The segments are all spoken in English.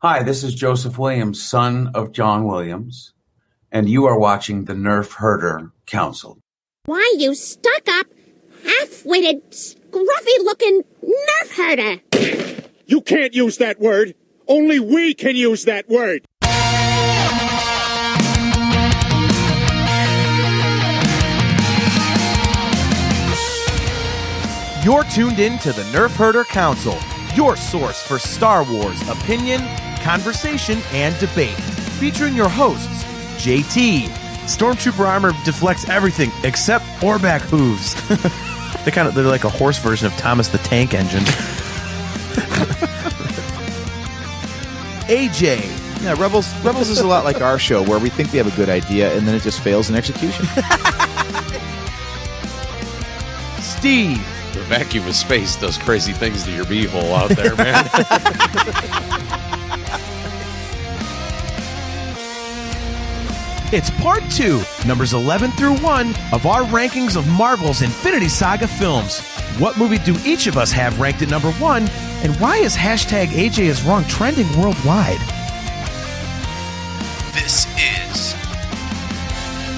Hi, this is Joseph Williams, son of John Williams, and you are watching the Nerf Herder Council. Why, you stuck-up, half-witted, scruffy-looking nerf herder! You can't use that word! Only we can use that word! You're tuned in to the Nerf Herder Council, your source for Star Wars opinion, conversation, and debate. Featuring your hosts, JT. Stormtrooper armor deflects everything except Orback hooves. They're like a horse version of Thomas the Tank Engine. AJ. Yeah, Rebels is a lot like our show, where we think we have a good idea and then it just fails in execution. Steve. The vacuum of space does crazy things to your beehole out there, man. It's part 2, numbers 11 through 1, of our rankings of Marvel's Infinity Saga films. What movie do each of us have ranked at number 1, and why is hashtag AJ is wrong trending worldwide? This is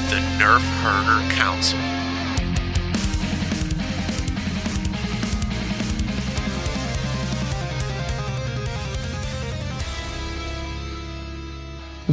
the Nerf Herder Council.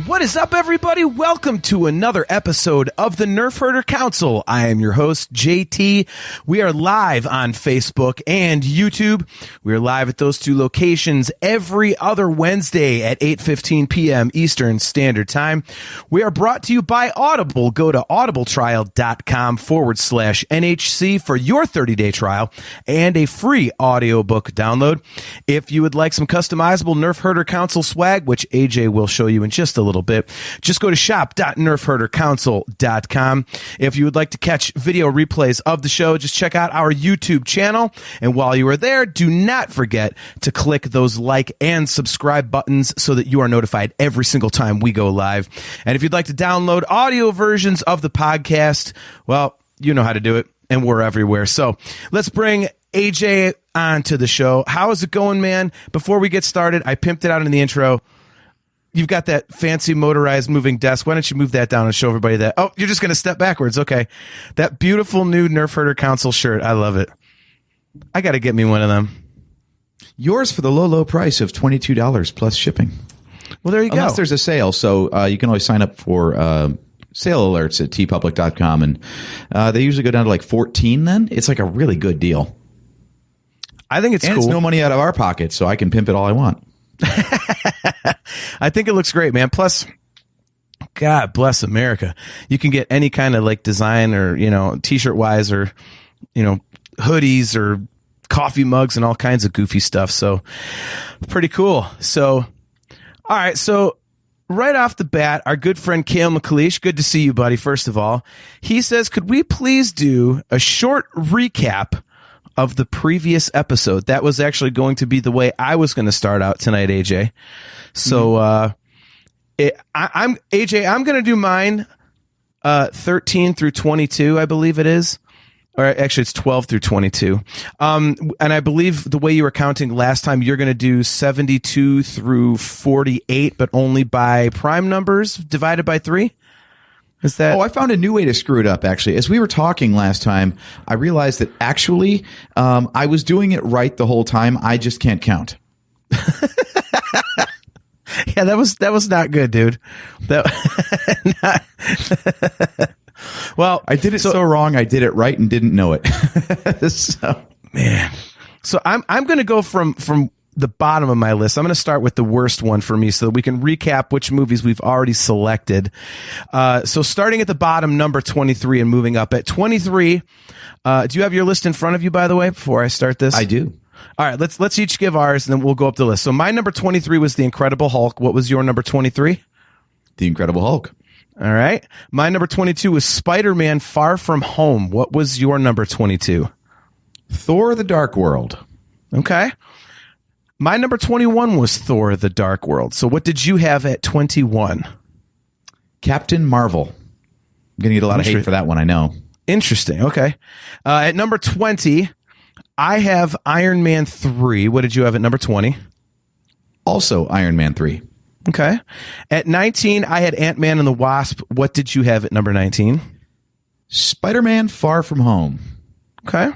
What is up, everybody? Welcome to another episode of the Nerf Herder Council. I am your host, JT. We are live on Facebook and YouTube. We are live at those two locations every other Wednesday at 8:15 p.m. Eastern Standard Time. We are brought to you by Audible. Go to audibletrial.com/NHC for your 30-day trial and a free audiobook download. If you would like some customizable Nerf Herder Council swag, which AJ will show you in just a little bit, just go to shop.nerfherdercouncil.com. If you would like to catch video replays of the show, just check out our YouTube channel. And while you are there, do not forget to click those like and subscribe buttons so that you are notified every single time we go live. And if you'd like to download audio versions of the podcast, well, you know how to do it, and we're everywhere. So let's bring AJ on to the show. How is it going, man? Before we get started, I pimped it out in the intro. You've got that fancy motorized moving desk. Why don't you move that down and show everybody that? Oh, you're just going to step backwards. Okay. That beautiful new Nerf Herder Council shirt. I love it. I got to get me one of them. Yours for the low price of $22 plus shipping. Well, there you go. Unless there's a sale. So you can always sign up for sale alerts at tpublic.com. And they usually go down to like 14 then. It's like a really good deal. I think it's and cool. It's no money out of our pocket, so I can pimp it all I want. I think it looks great, man. Plus, God bless America. You can get any kind of like design or, t-shirt wise or, hoodies or coffee mugs and all kinds of goofy stuff. So pretty cool. So, all right. So right off the bat, our good friend Kale McLeish, good to see you, buddy. First of all, he says, could we please do a short recap of the previous episode? That was actually going to be the way I was going to start out tonight, AJ. So, I'm going to do mine, 13 through 22, I believe it is. Or actually it's 12 through 22. And I believe the way you were counting last time, you're going to do 72 through 48, but only by prime numbers divided by 3. Is that? Oh, I found a new way to screw it up, actually. As we were talking last time, I realized that actually I was doing it right the whole time. I just can't count. Yeah, that was not good, dude. Well, I did it so wrong. I did it right and didn't know it. So, man. So I'm going to go from the bottom of my list. I'm going to start with the worst one for me so that we can recap which movies we've already selected. So starting at the bottom, number 23 and moving up at 23. Do you have your list in front of you, by the way, before I start this? I do. All right, let's each give ours and then we'll go up the list. So my number 23 was The Incredible Hulk. What was your number 23? The Incredible Hulk. All right. My number 22 was Spider-Man Far From Home. What was your number 22? Thor: The Dark World. Okay. My number 21 was Thor: The Dark World. So what did you have at 21? Captain Marvel. I'm going to get a lot of hate for that one, I know. Interesting. Okay. At number 20, I have Iron Man 3. What did you have at number 20? Also Iron Man 3. Okay. At 19, I had Ant-Man and the Wasp. What did you have at number 19? Spider-Man Far From Home. Okay.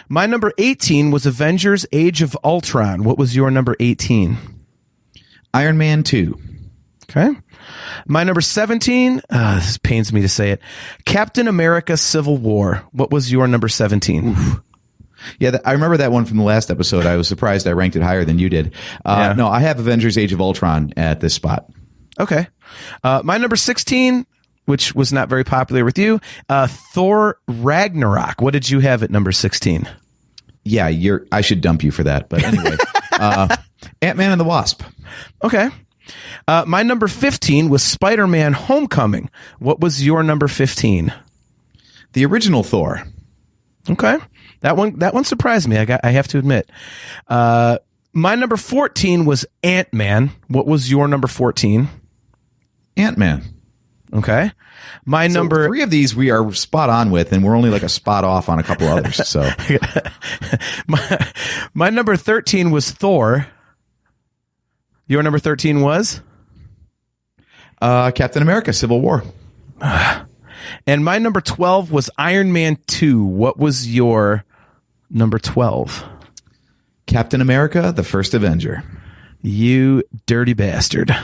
My number 18 was Avengers Age of Ultron. What was your number 18? Iron Man 2. Okay. My number 17, this pains me to say it, Captain America Civil War. What was your number 17? Oof. Yeah, I remember that one from the last episode. I was surprised I ranked it higher than you did. Yeah. No, I have Avengers Age of Ultron at this spot. Okay. My number 16, which was not very popular with you, Thor Ragnarok. What did you have at number 16? Yeah, I should dump you for that. But anyway, Ant-Man and the Wasp. Okay. My number 15 was Spider-Man Homecoming. What was your number 15? The original Thor. Okay. That one surprised me. I have to admit. My number 14 was Ant-Man. What was your number 14? Ant-Man. Okay. My number 3 of these we are spot on with, and we're only like a spot off on a couple others. So my number 13 was Thor. Your number 13 was? Captain America Civil War. And my number 12 was Iron Man 2. What was your number 12? Captain America, the First Avenger. You dirty bastard.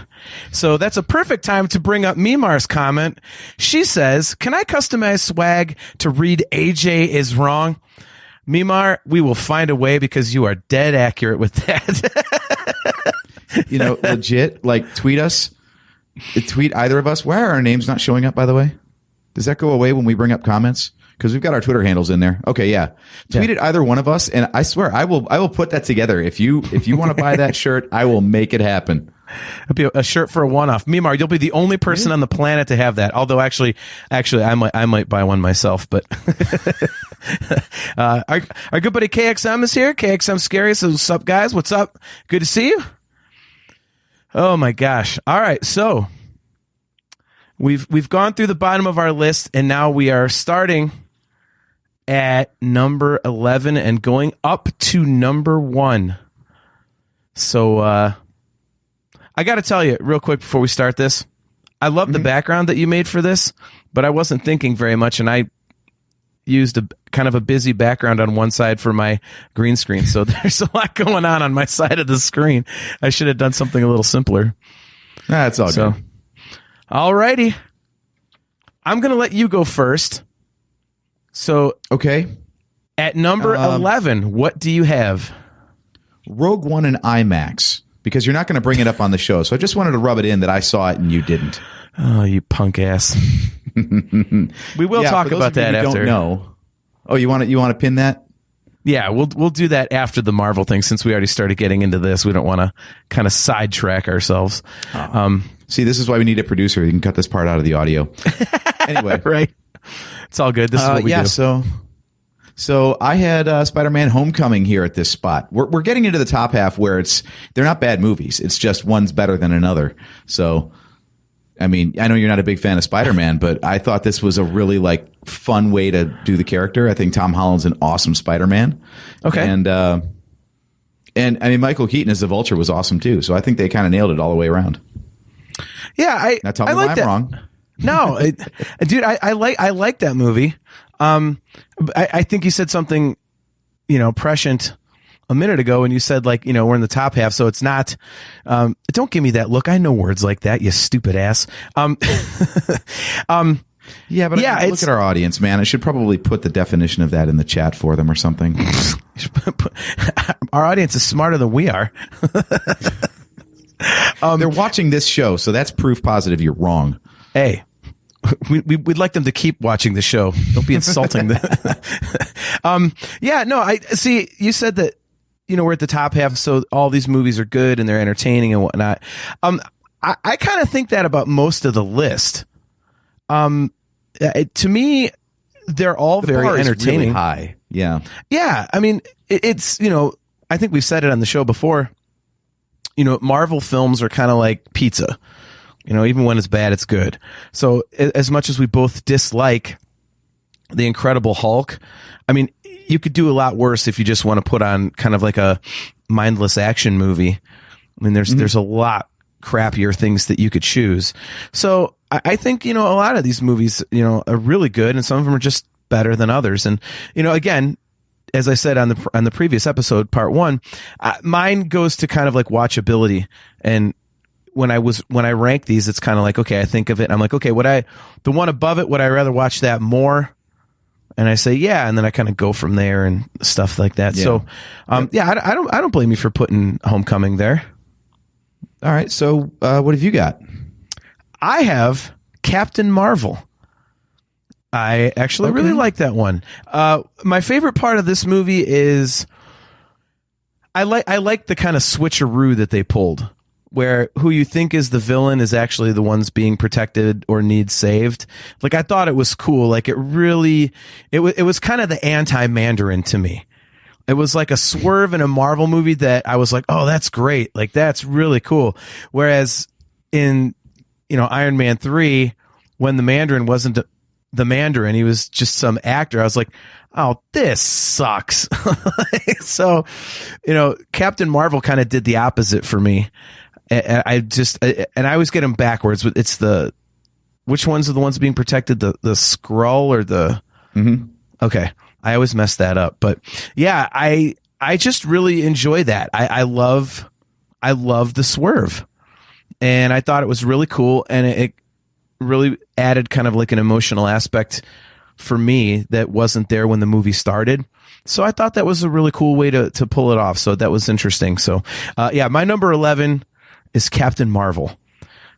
So that's a perfect time to bring up Mimar's comment. She says, can I customize swag to read AJ is wrong? Mimar, we will find a way because you are dead accurate with that. You know, legit, like tweet us. Tweet either of us. Why are our names not showing up, by the way? Does that go away when we bring up comments? Because we've got our Twitter handles in there. Okay, yeah. Tweet it either one of us, and I swear I will put that together. If you want to buy that shirt, I will make it happen. It'll be a shirt for a one-off. Mimar, you'll be the only person on the planet to have that. Although actually, I might buy one myself. But our good buddy KXM is here. KXM Scary says, "What's up, guys? What's up? Good to see you." Oh my gosh! All right, so we've gone through the bottom of our list, and now we are starting at number 11 and going up to number 1. So I got to tell you real quick before we start this, I love the background that you made for this, but I wasn't thinking very much, and I used a kind of a busy background on one side for my green screen. So there's a lot going on my side of the screen. I should have done something a little simpler. That's all good. All righty. I'm going to let you go first. So, okay. At number 11, what do you have? Rogue One in IMAX, because you're not going to bring it up on the show. So I just wanted to rub it in that I saw it and you didn't. Oh, you punk ass. We will talk about that after. Don't know. Oh, you want to pin that? Yeah, we'll do that after the Marvel thing, since we already started getting into this. We don't want to kind of sidetrack ourselves. See, this is why we need a producer. You can cut this part out of the audio. Anyway, right? It's all good. This is what we do. So I had Spider-Man Homecoming here at this spot. We're getting into the top half where they're not bad movies. It's just one's better than another. So, I mean, I know you're not a big fan of Spider-Man, but I thought this was a really fun way to do the character. I think Tom Holland's an awesome Spider-Man. Okay. And I mean, Michael Keaton as the Vulture was awesome too. So I think they kind of nailed it all the way around. Yeah. Now tell me why I'm wrong. No, dude, I like that movie. I think you said something, prescient a minute ago when you said we're in the top half, so it's not. Don't give me that look. I know words like that, you stupid ass. Yeah, but look at our audience, man. I should probably put the definition of that in the chat for them or something. Our audience is smarter than we are. They're watching this show, so that's proof positive you're wrong. Hey, we'd like them to keep watching the show. Don't be insulting them. Yeah, no, I see. You said that, we're at the top half, so all these movies are good and they're entertaining and whatnot. I kind of think that about most of the list. To me, they're all very entertaining. Really high. Yeah. Yeah. I mean, it's, I think we've said it on the show before. Marvel films are kind of like pizza. Even when it's bad, it's good. So as much as we both dislike the Incredible Hulk, I mean, you could do a lot worse if you just want to put on kind of like a mindless action movie. I mean, there's a lot crappier things that you could choose. So I think, a lot of these movies, are really good, and some of them are just better than others. And, again, as I said on the previous episode, part 1, mine goes to kind of like watchability. And when I rank these, it's kind of like, okay, I think of it, I'm like, okay, the one above it, would I rather watch that more? And I say, yeah, and then I kind of go from there and stuff like that. Yeah. So, I don't blame you for putting Homecoming there. All right. So, what have you got? I have Captain Marvel. I actually really like that one. My favorite part of this movie is I like the kind of switcheroo that they pulled, where who you think is the villain is actually the ones being protected or needs saved. Like, I thought it was cool. Like, it was kind of the anti-Mandarin to me. It was like a swerve in a Marvel movie that I was like, oh, that's great. Like, that's really cool. Whereas in, Iron Man 3, when the Mandarin wasn't the Mandarin, he was just some actor. I was like, oh, this sucks. So, Captain Marvel kind of did the opposite for me. And I always get them backwards. It's which ones are the ones being protected? The Skrull or the, okay. I always mess that up, but yeah, I just really enjoy that. I love the swerve, and I thought it was really cool, and it really added kind of like an emotional aspect for me that wasn't there when the movie started. So I thought that was a really cool way to pull it off. So that was interesting. So yeah, my number 11 is Captain Marvel.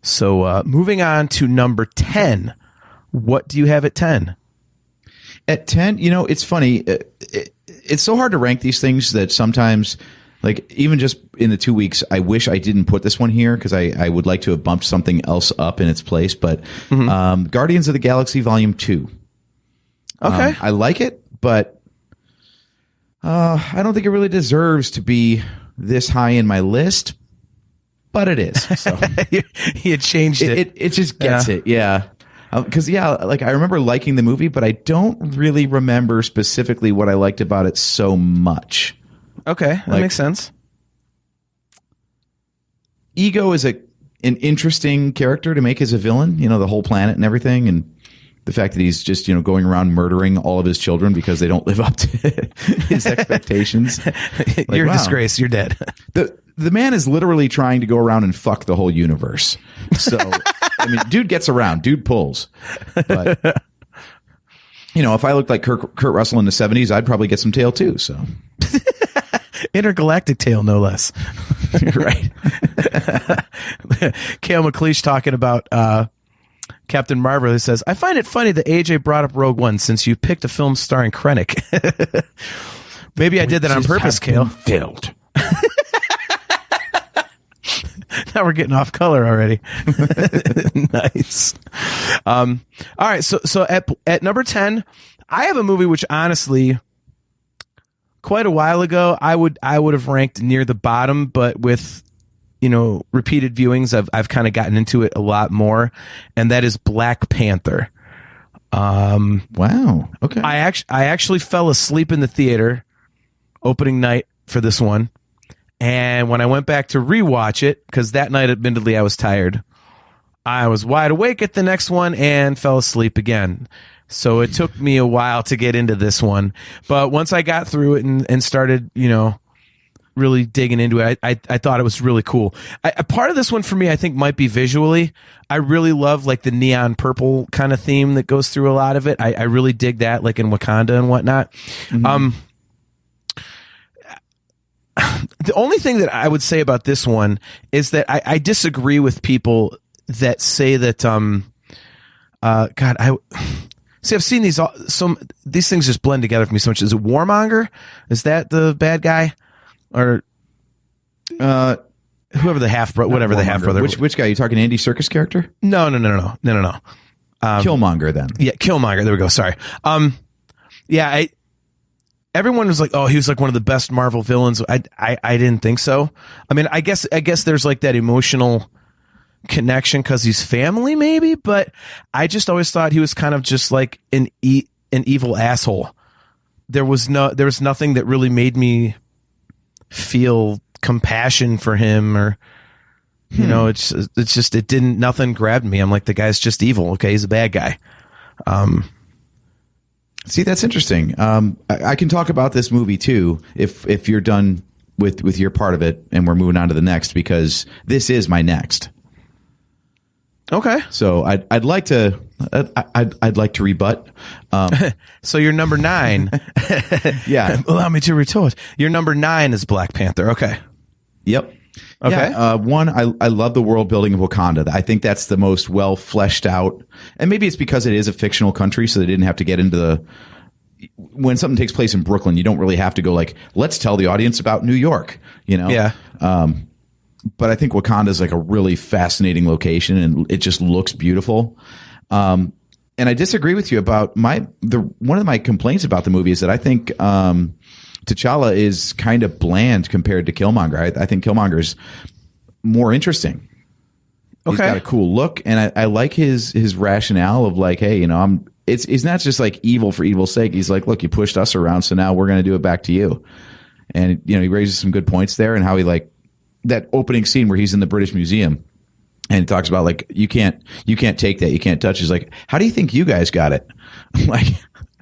So moving on to number 10, what do you have at 10? At 10, it's funny. It's so hard to rank these things that sometimes, like, even just in the 2 weeks, I wish I didn't put this one here because I would like to have bumped something else up in its place. But Guardians of the Galaxy Volume 2. Okay. I like it, but I don't think it really deserves to be this high in my list. But it is. So you changed it. It just gets it. Yeah. Because, like, I remember liking the movie, but I don't really remember specifically what I liked about it so much. Okay, that makes sense. Ego is an interesting character to make as a villain, the whole planet and everything, and the fact that he's just, going around murdering all of his children because they don't live up to his expectations. Like, you're a disgrace. You're dead. The man is literally trying to go around and fuck the whole universe. So, I mean, dude gets around, dude pulls. But, if I looked like Kurt Russell in the 70s, I'd probably get some tail too. So, intergalactic tail, no less. Right. Cale McLeish talking about Captain Marvel. He says, I find it funny that AJ brought up Rogue One since you picked a film starring Krennic. Maybe I did that on purpose, Cale. Filled. Now we're getting off color already. Nice. All right. So at number 10, I have a movie which honestly, quite a while ago, I would have ranked near the bottom, but with, repeated viewings, I've kind of gotten into it a lot more, and that is Black Panther. Wow. Okay. I actually fell asleep in the theater opening night for this one. And when I went back to rewatch it, because that night, admittedly, I was tired, I was wide awake at the next one and fell asleep again. So it took me a while to get into this one. But once I got through it and started, really digging into it, I thought it was really cool. A part of this one for me, I think, might be visually. I really love like the neon purple kind of theme that goes through a lot of it. I really dig that, like in Wakanda and whatnot. Mm-hmm. The only thing that I would say about this one is that I disagree with people that say that, I've seen these things just blend together for me so much. Is it Warmonger? Is that the bad guy, or whoever the half brother, whatever the half brother? Which guy? You talking Andy Serkis character? No. Killmonger then. Yeah, Killmonger. There we go. Sorry. Yeah. Everyone was like, "Oh, he was like one of the best Marvel villains." I didn't think so. I mean, I guess there's like that emotional connection because he's family, maybe. But I just always thought he was kind of just like an evil asshole. There was nothing that really made me feel compassion for him, or you know, it's just nothing grabbed me. I'm like, the guy's just evil. Okay, he's a bad guy. See, that's interesting. I can talk about this movie too if you're done with your part of it, and we're moving on to the next, because this is my next. Okay. So I'd like to rebut. So your number 9. Yeah. Allow me to retort. Your number 9 is Black Panther. Okay. Yep. Okay. Yeah, one, I love the world building of Wakanda. I think that's the most well fleshed out, and maybe it's because it is a fictional country, so they didn't have to get into when something takes place in Brooklyn, you don't really have to go like, let's tell the audience about New York, you know? Yeah. But I think Wakanda is like a really fascinating location, and it just looks beautiful. And I disagree with you about one of my complaints about the movie is that I think T'Challa is kind of bland compared to Killmonger. I think Killmonger's more interesting. He's got a cool look, and I like his rationale of like, hey, you know, he's not just like evil for evil's sake. He's like, look, you pushed us around, so now we're going to do it back to you. And you know, he raises some good points there, and how he like that opening scene where he's in the British Museum and he talks about like, you can't take that, you can't touch. He's like, how do you think you guys got it? Like,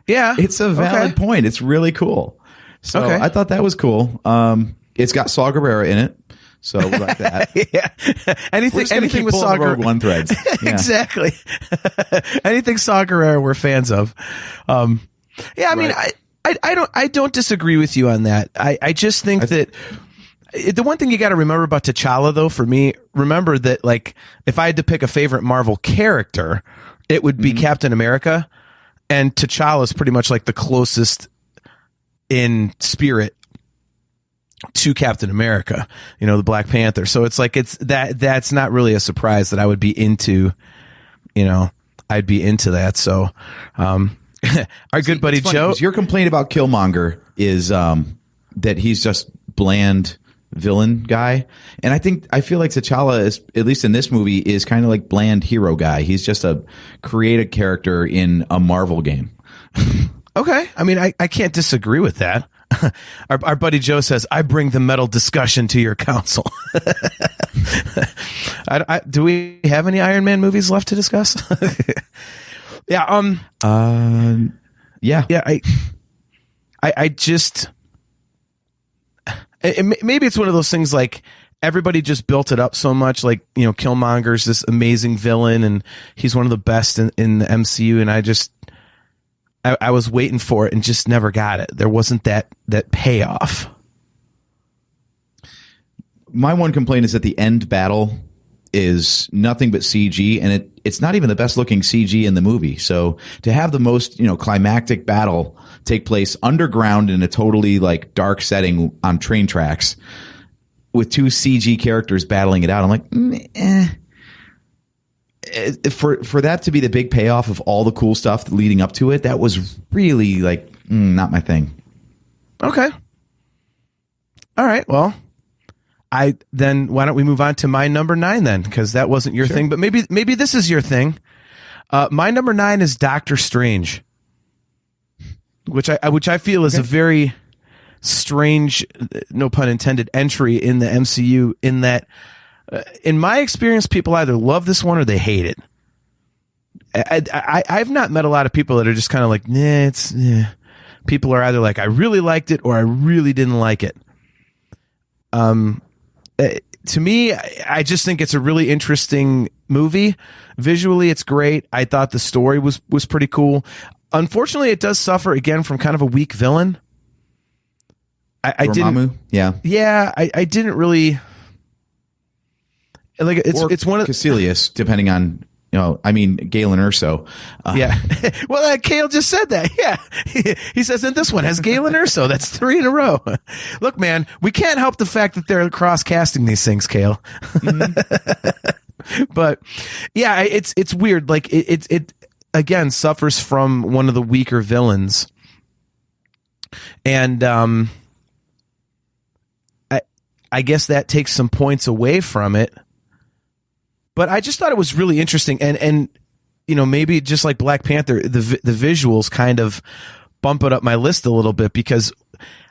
yeah, it's a valid point. It's really cool. So I thought that was cool. It's got Saw Gerrera in it. So we like that. Yeah. Anything with Saw Gerrera. One threads. Yeah. Exactly. Anything Saw Gerrera we're fans of. Yeah, I mean, I don't disagree with you on that. I just think that the one thing you got to remember about T'Challa, though, for me, remember that, like, if I had to pick a favorite Marvel character, it would be Captain America, and T'Challa is pretty much like the closest in spirit to Captain America, you know, the Black Panther. So it's like, that's not really a surprise that I would be into, you know, I'd be into that. So, our good buddy Joe, your complaint about Killmonger is, that he's just bland villain guy. And I feel like T'Challa is, at least in this movie, is kind of like bland hero guy. He's just a created character in a Marvel game. Okay. I mean, I can't disagree with that. Our buddy Joe says, I bring the metal discussion to your council. Do we have any Iron Man movies left to discuss? Yeah. Yeah. I just, maybe it's one of those things like everybody just built it up so much. Like, you know, Killmonger's this amazing villain and he's one of the best in the MCU. And I was waiting for it and just never got it. There wasn't that payoff. My one complaint is that the end battle is nothing but CG, and it's not even the best looking CG in the movie. So to have the most, you know, climactic battle take place underground in a totally like dark setting on train tracks with 2 CG characters battling it out, I'm like, For that to be the big payoff of all the cool stuff leading up to it, that was really like not my thing. Okay. All right. Well, why don't we move on to my number 9 then? Because that wasn't your thing, but maybe this is your thing. My number 9 is Doctor Strange, which I feel is a very strange, no pun intended, entry in the MCU. In that, in my experience, people either love this one or they hate it. I've not met a lot of people that are just kind of like, nah. People are either like, I really liked it or I really didn't like it. To me, I just think it's a really interesting movie. Visually, it's great. I thought the story was pretty cool. Unfortunately, it does suffer again from kind of a weak villain. I didn't. Yeah. I didn't really like. It's one of Caecilius, depending on. You know, I mean, Galen Erso. Yeah. Well, Kale just said that. Yeah. He says, and this one has Galen Erso. That's 3 in a row. Look, man, we can't help the fact that they're cross-casting these things, Kale. Mm-hmm. But yeah, it's weird. Like it again suffers from one of the weaker villains. And, I guess that takes some points away from it. But I just thought it was really interesting, and you know, maybe just like Black Panther, the visuals kind of bump it up my list a little bit, because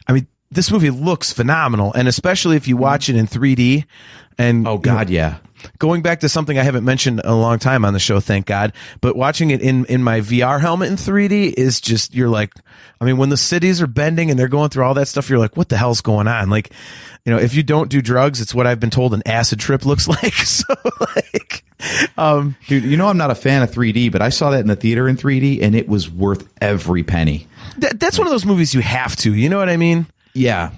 I mean, this movie looks phenomenal, and especially if you watch it in 3D. And Oh God, yeah. Going back to something I haven't mentioned in a long time on the show, thank God, but watching it in my VR helmet in 3D is just, you're like, I mean, when the cities are bending and they're going through all that stuff, you're like, what the hell's going on? Like, if you don't do drugs, it's what I've been told an acid trip looks like. So like, Dude, I'm not a fan of 3D, but I saw that in the theater in 3D, and it was worth every penny. that's one of those movies you have to, you know what I mean? Yeah.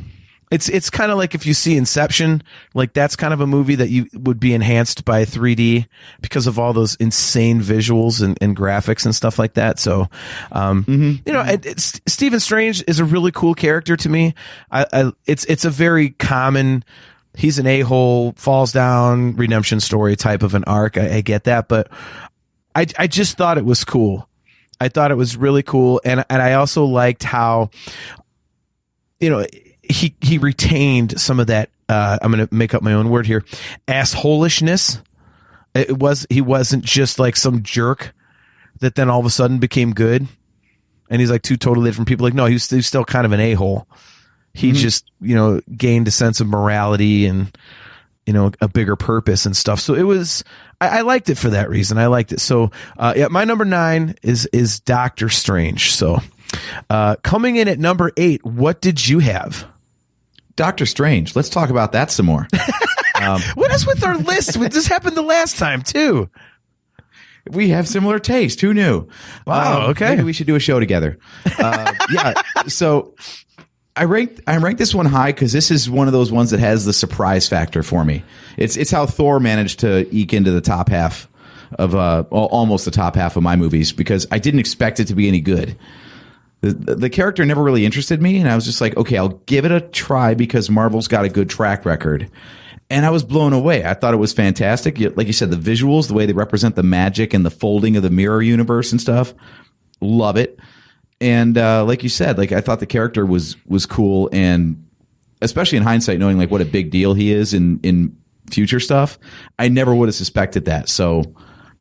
It's kind of like if you see Inception, like that's kind of a movie that you would be enhanced by 3D because of all those insane visuals and graphics and stuff like that. So, Stephen Strange is a really cool character to me. It's a very common, he's an a-hole, falls down, redemption story type of an arc. I get that, but I just thought it was cool. I thought it was really cool. And I also liked how, he retained some of that. I'm going to make up my own word here. Assholishness. He wasn't just like some jerk that then all of a sudden became good. And he's like two totally different people. Like, no, he was still kind of an a-hole. He just, gained a sense of morality and, a bigger purpose and stuff. So it was, I liked it for that reason. I liked it. So, my number 9 is Doctor Strange. So, coming in at number 8, what did you have? Doctor Strange. Let's talk about that some more. What is with our list? This happened the last time too. We have similar taste. Who knew? Wow. Okay. Maybe we should do a show together. Yeah. So I ranked this one high because this is one of those ones that has the surprise factor for me. It's how Thor managed to eke into the top half of almost the top half of my movies because I didn't expect it to be any good. The character never really interested me, and I was just like, okay, I'll give it a try because Marvel's got a good track record. And I was blown away. I thought it was fantastic. Like you said, the visuals, the way they represent the magic and the folding of the mirror universe and stuff, love it. And like you said, like I thought the character was cool, and especially in hindsight, knowing like what a big deal he is in future stuff, I never would have suspected that. So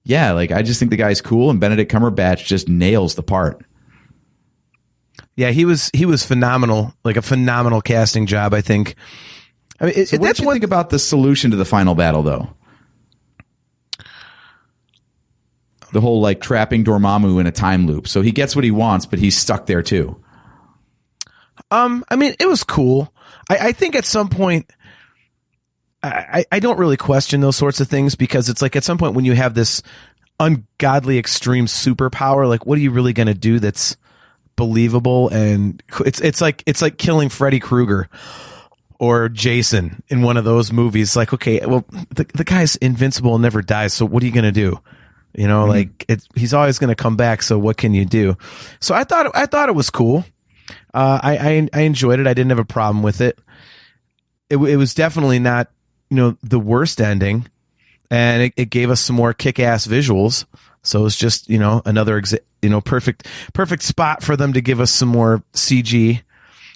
yeah, like I just think the guy's cool, and Benedict Cumberbatch just nails the part. Yeah, he was phenomenal, like a phenomenal casting job, I think. I mean, so what do you think about the solution to the final battle, though? The whole like trapping Dormammu in a time loop. So he gets what he wants, but he's stuck there too. I mean, it was cool. I think at some point, I don't really question those sorts of things because it's like at some point when you have this ungodly extreme superpower, like what are you really going to do that's believable? And it's like killing Freddy Krueger or Jason in one of those movies. Like, okay, well, the guy's invincible and never dies, so what are you going to do? Like he's always going to come back. So what can you do? So I thought it was cool. I enjoyed it. I didn't have a problem with it. It was definitely not, the worst ending, and it gave us some more kick-ass visuals. So it's just, another, perfect spot for them to give us some more CG.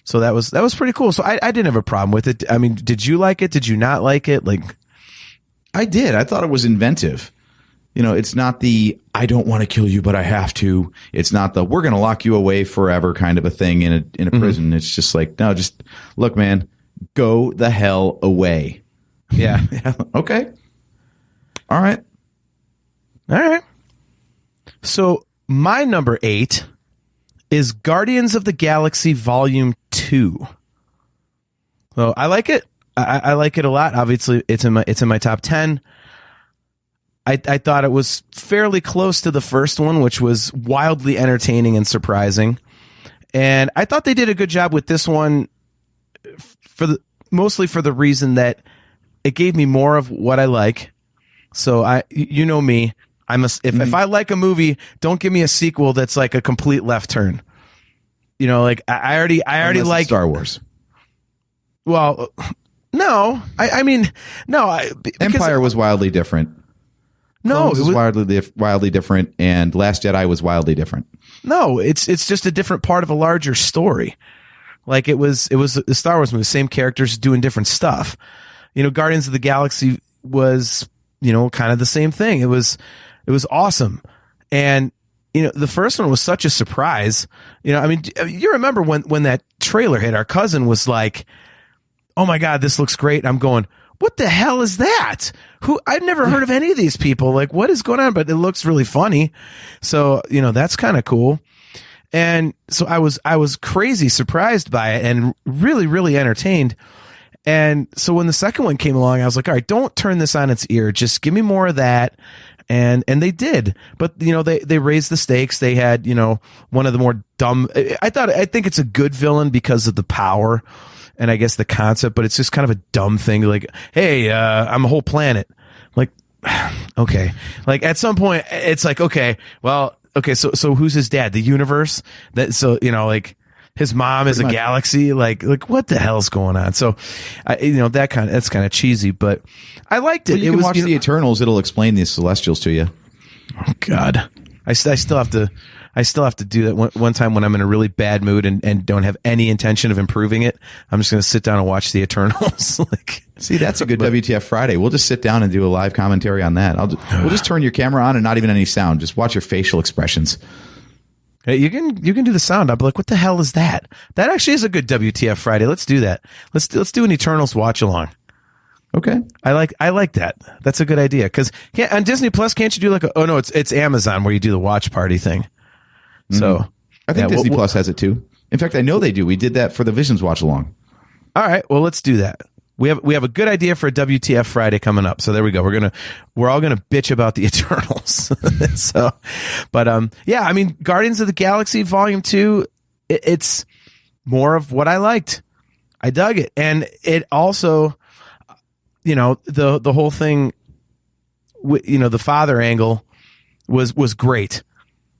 So that was pretty cool. So I didn't have a problem with it. I mean, did you like it? Did you not like it? Like, I did. I thought it was inventive. It's not the I don't want to kill you, but I have to. It's not the we're going to lock you away forever kind of a thing in a prison. It's just like, no, just look, man, go the hell away. Yeah. Okay. All right. So my number 8 is Guardians of the Galaxy Volume 2. So I like it. I like it a lot. Obviously, it's in my top 10. I thought it was fairly close to the first one, which was wildly entertaining and surprising. And I thought they did a good job with this one mostly for the reason that it gave me more of what I like. So you know me, if I like a movie, don't give me a sequel that's like a complete left turn. Like I already like Star Wars. Well, no, I mean, no. Empire was wildly different. No, it was wildly different, and Last Jedi was wildly different. No, it's just a different part of a larger story. Like it was a Star Wars movie, same characters doing different stuff. Guardians of the Galaxy was, kind of the same thing. It was awesome. And the first one was such a surprise. I mean, you remember when that trailer hit, our cousin was like, "Oh my God, this looks great." I'm going, "What the hell is that? I've never heard of any of these people. Like, what is going on?" But it looks really funny. So, that's kind of cool. And so I was crazy surprised by it and really, really entertained. And so when the second one came along, I was like, all right, don't turn this on its ear. Just give me more of that. And they did. But, they raised the stakes. They had, one of the more dumb, I think it's a good villain because of the power and I guess the concept, but it's just kind of a dumb thing. Like, hey, I'm a whole planet. Like, okay. Like at some point it's like, okay, so who's his dad? The universe? Like his mom is a galaxy. Like what the hell's going on? So, that's kind of cheesy, but I liked it. Well, you can watch the Eternals. It'll explain these Celestials to you. Oh God, I still have to do that one time when I'm in a really bad mood and don't have any intention of improving it. I'm just going to sit down and watch the Eternals. See, that's a good WTF Friday. We'll just sit down and do a live commentary on that. We'll just turn your camera on and not even any sound. Just watch your facial expressions. Hey, you can do the sound. I'll be like, what the hell is that? That actually is a good WTF Friday. Let's do that. Let's do an Eternals watch along. Okay. I like that. That's a good idea. Because on Disney Plus, can't you do it's Amazon where you do the watch party thing. So I think Disney Plus has it too. In fact, I know they do. We did that for the Visions watch along. All right. Well, let's do that. We have a good idea for a WTF Friday coming up. So there we go. We're all gonna bitch about the Eternals. So, but I mean, Guardians of the Galaxy Volume 2, it's more of what I liked. I dug it, and it also, the whole thing, the father angle was great.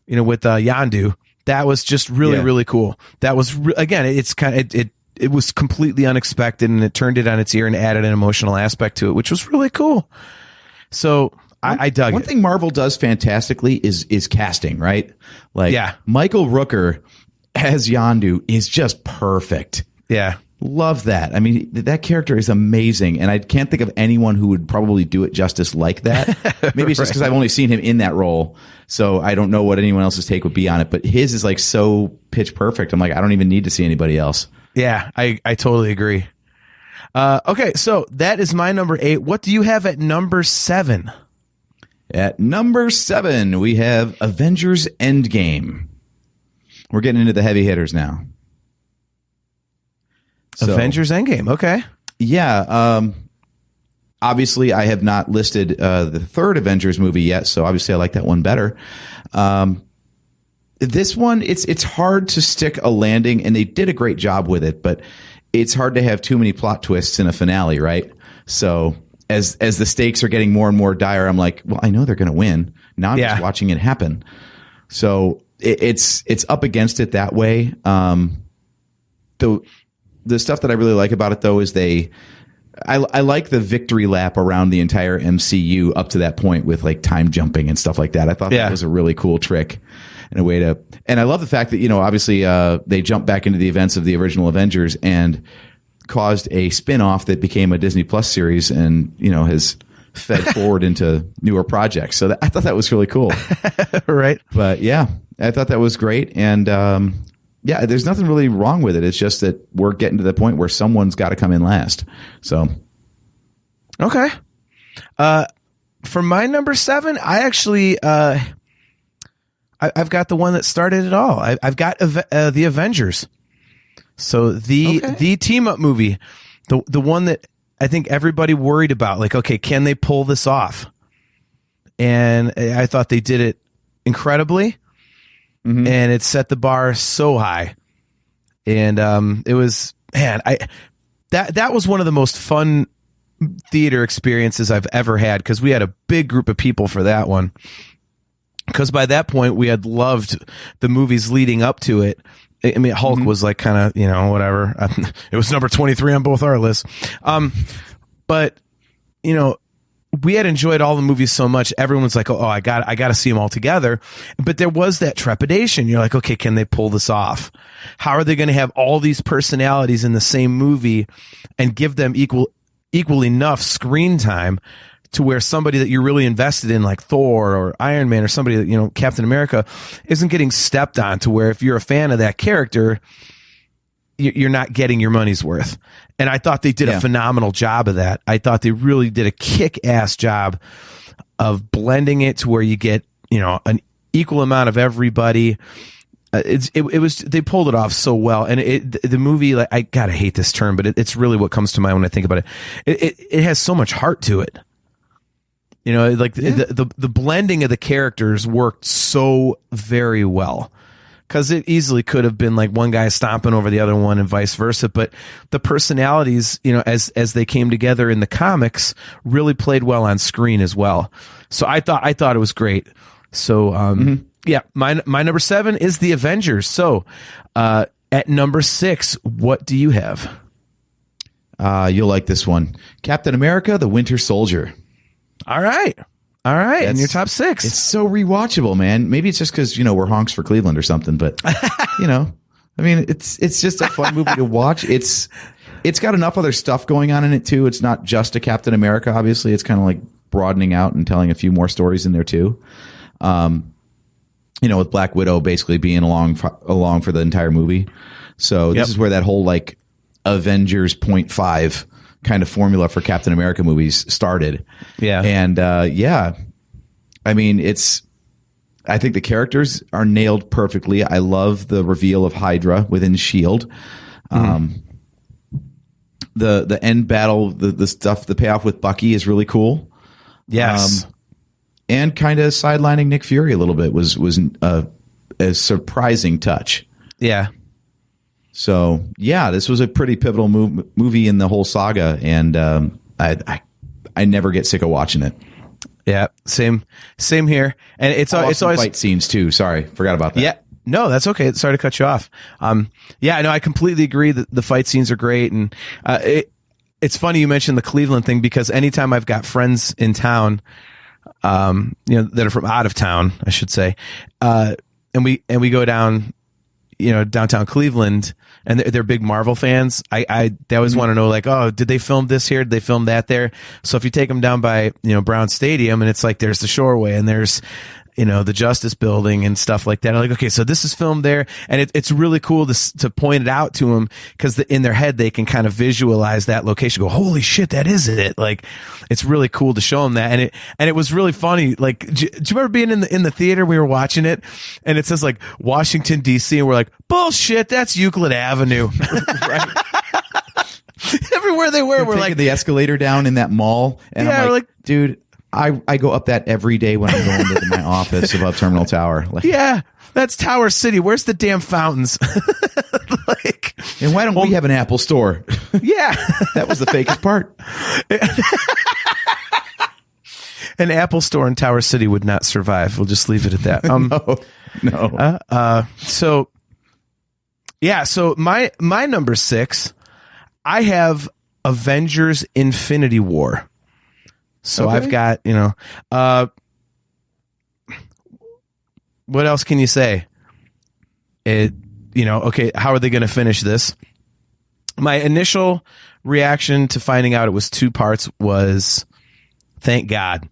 With Yandu, that was just really really cool. That was again, it's kind of it was completely unexpected, and it turned it on its ear and added an emotional aspect to it, which was really cool. So I dug it. One thing Marvel does fantastically is casting, right? Like, Michael Rooker as Yondu is just perfect. Yeah. Love that. I mean, that character is amazing, and I can't think of anyone who would probably do it justice like that. Maybe it's just because I've only seen him in that role, so I don't know what anyone else's take would be on it, but his is like so pitch perfect. I'm like, I don't even need to see anybody else. Yeah, I totally agree. Okay, so that is my number 8. What do you have at number 7? At number 7, we have Avengers Endgame. We're getting into the heavy hitters now. So, Avengers Endgame, okay. Yeah. Obviously, I have not listed the third Avengers movie yet, so obviously I like that one better. This one, it's hard to stick a landing, and they did a great job with it, but it's hard to have too many plot twists in a finale, right? So as the stakes are getting more and more dire, I'm like, well, I know they're going to win. Now I'm just watching it happen. So it's up against it that way. The stuff that I really like about it, though, is I like the victory lap around the entire MCU up to that point with like time jumping and stuff like that. I thought that was a really cool trick and a way to, and I love the fact that, obviously they jumped back into the events of the original Avengers and caused a spin-off that became a Disney Plus series and, has fed forward into newer projects. So I thought that was really cool. Right. But yeah, I thought that was great. And, there's nothing really wrong with it. It's just that we're getting to the point where someone's got to come in last. So, okay. For my number 7, I actually, I've got the one that started it all. I've got the Avengers. So the team up movie, the one that I think everybody worried about, like, okay, can they pull this off? And I thought they did it incredibly. Mm-hmm. And it set the bar so high. And it was, man, that was one of the most fun theater experiences I've ever had, because we had a big group of people for that one. Because by that point, we had loved the movies leading up to it. I mean, Hulk was like kind of, whatever. It was number 23 on both our lists. But, we had enjoyed all the movies so much. Everyone's like, oh, I got to see them all together. But there was that trepidation. You're like, okay, can they pull this off? How are they going to have all these personalities in the same movie and give them equal enough screen time to where somebody that you're really invested in, like Thor or Iron Man or somebody that, you know, Captain America, isn't getting stepped on, to where if you're a fan of that character, you're not getting your money's worth. And I thought they did a phenomenal job of that. I thought they really did a kick-ass job of blending it to where you get, you know, an equal amount of everybody. It was, they pulled it off so well. And the movie, like, I gotta hate this term, but it's really what comes to mind when I think about it. It has so much heart to it. You know, like the blending of the characters worked so very well. Because it easily could have been like one guy stomping over the other one and vice versa. But the personalities, you know, as they came together in the comics, really played well on screen as well. So I thought it was great. So yeah, my number 7 is the Avengers. So at number 6, what do you have? You'll like this one. Captain America, the Winter Soldier. All right. In your top 6. It's so rewatchable, man. Maybe it's just because, you know, we're honks for Cleveland or something, but you know, I mean, it's just a fun movie to watch. It's got enough other stuff going on in it too. It's not just a Captain America. Obviously, it's kind of like broadening out and telling a few more stories in there too. You know, with Black Widow basically being along for the entire movie. So this is where that whole like Avengers 0.5 kind of formula for Captain America movies started. Yeah. And I mean, I think the characters are nailed perfectly. I love the reveal of Hydra within S.H.I.E.L.D. The end battle, the stuff, the payoff with Bucky is really cool. Yes. And kind of sidelining Nick Fury a little bit was a surprising touch. Yeah. So yeah, this was a pretty pivotal movie in the whole saga, and I never get sick of watching it. Yeah, same here. And it's always fight scenes too. Sorry, forgot about that. Yeah, no, that's okay. Sorry to cut you off. Yeah, no, I completely agree that the fight scenes are great, and it's funny you mentioned the Cleveland thing, because anytime I've got friends in town, you know, that are from out of town, I should say, and we go down, you know, downtown Cleveland, and they're big Marvel fans. They always want to know, like, oh, did they film this here? Did they film that there? So if you take them down by, you know, Brown Stadium, and it's like, there's the Shoreway and there's, you know, the Justice Building and stuff like that. I'm like, okay, so this is filmed there. And it's really cool to point it out to them, because in their head, they can kind of visualize that location, go, holy shit, that is it. Like, it's really cool to show them that. And it was really funny. Like, do you remember being in the theater? We were watching it, and it says like Washington, D.C. And we're like, bullshit, that's Euclid Avenue. Right? Everywhere they were, we're taking like the escalator down in that mall. And yeah, I'm like, dude, I go up that every day when I'm going to my office above Terminal Tower. Like, yeah, that's Tower City. Where's the damn fountains? Like, and why don't we have an Apple store? Yeah, that was the fakest part. An Apple store in Tower City would not survive. We'll just leave it at that. No. So yeah, so my number 6, I have Avengers Infinity War. So okay. I've got, you know, what else can you say? You know, okay, how are they going to finish this? My initial reaction to finding out it was 2 parts was, thank God.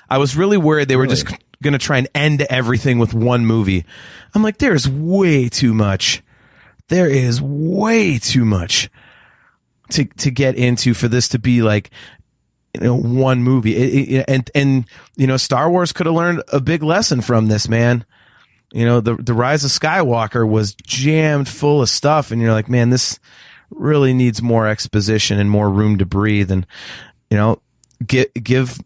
I was really worried they were just going to try and end everything with one movie. I'm like, there's way too much. There is way too much to get into for this to be like, you know, one movie. And you know, Star Wars could have learned a big lesson from this, man. You know, the Rise of Skywalker was jammed full of stuff, and you're like, man, this really needs more exposition and more room to breathe. And, you know, give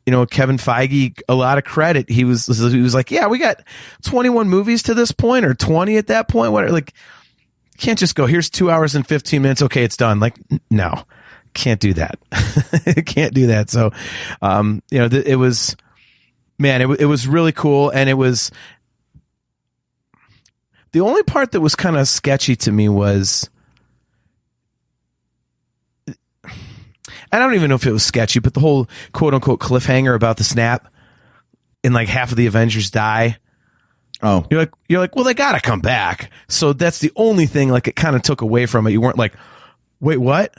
you know, Kevin Feige a lot of credit. He was like, yeah, we got 21 movies to this point, or 20 at that point. What, like, you can't just go, here's 2 hours and 15 minutes. Okay, it's done. Like, no, can't do that. Can't do that. So, you know, it was, man, it was really cool. And it was, the only part that was kind of sketchy to me was, I don't even know if it was sketchy, but the whole quote unquote cliffhanger about the snap, and like half of the Avengers die. Oh, you're like, well, they gotta come back. So that's the only thing, like, it kind of took away from it. You weren't like, wait, what?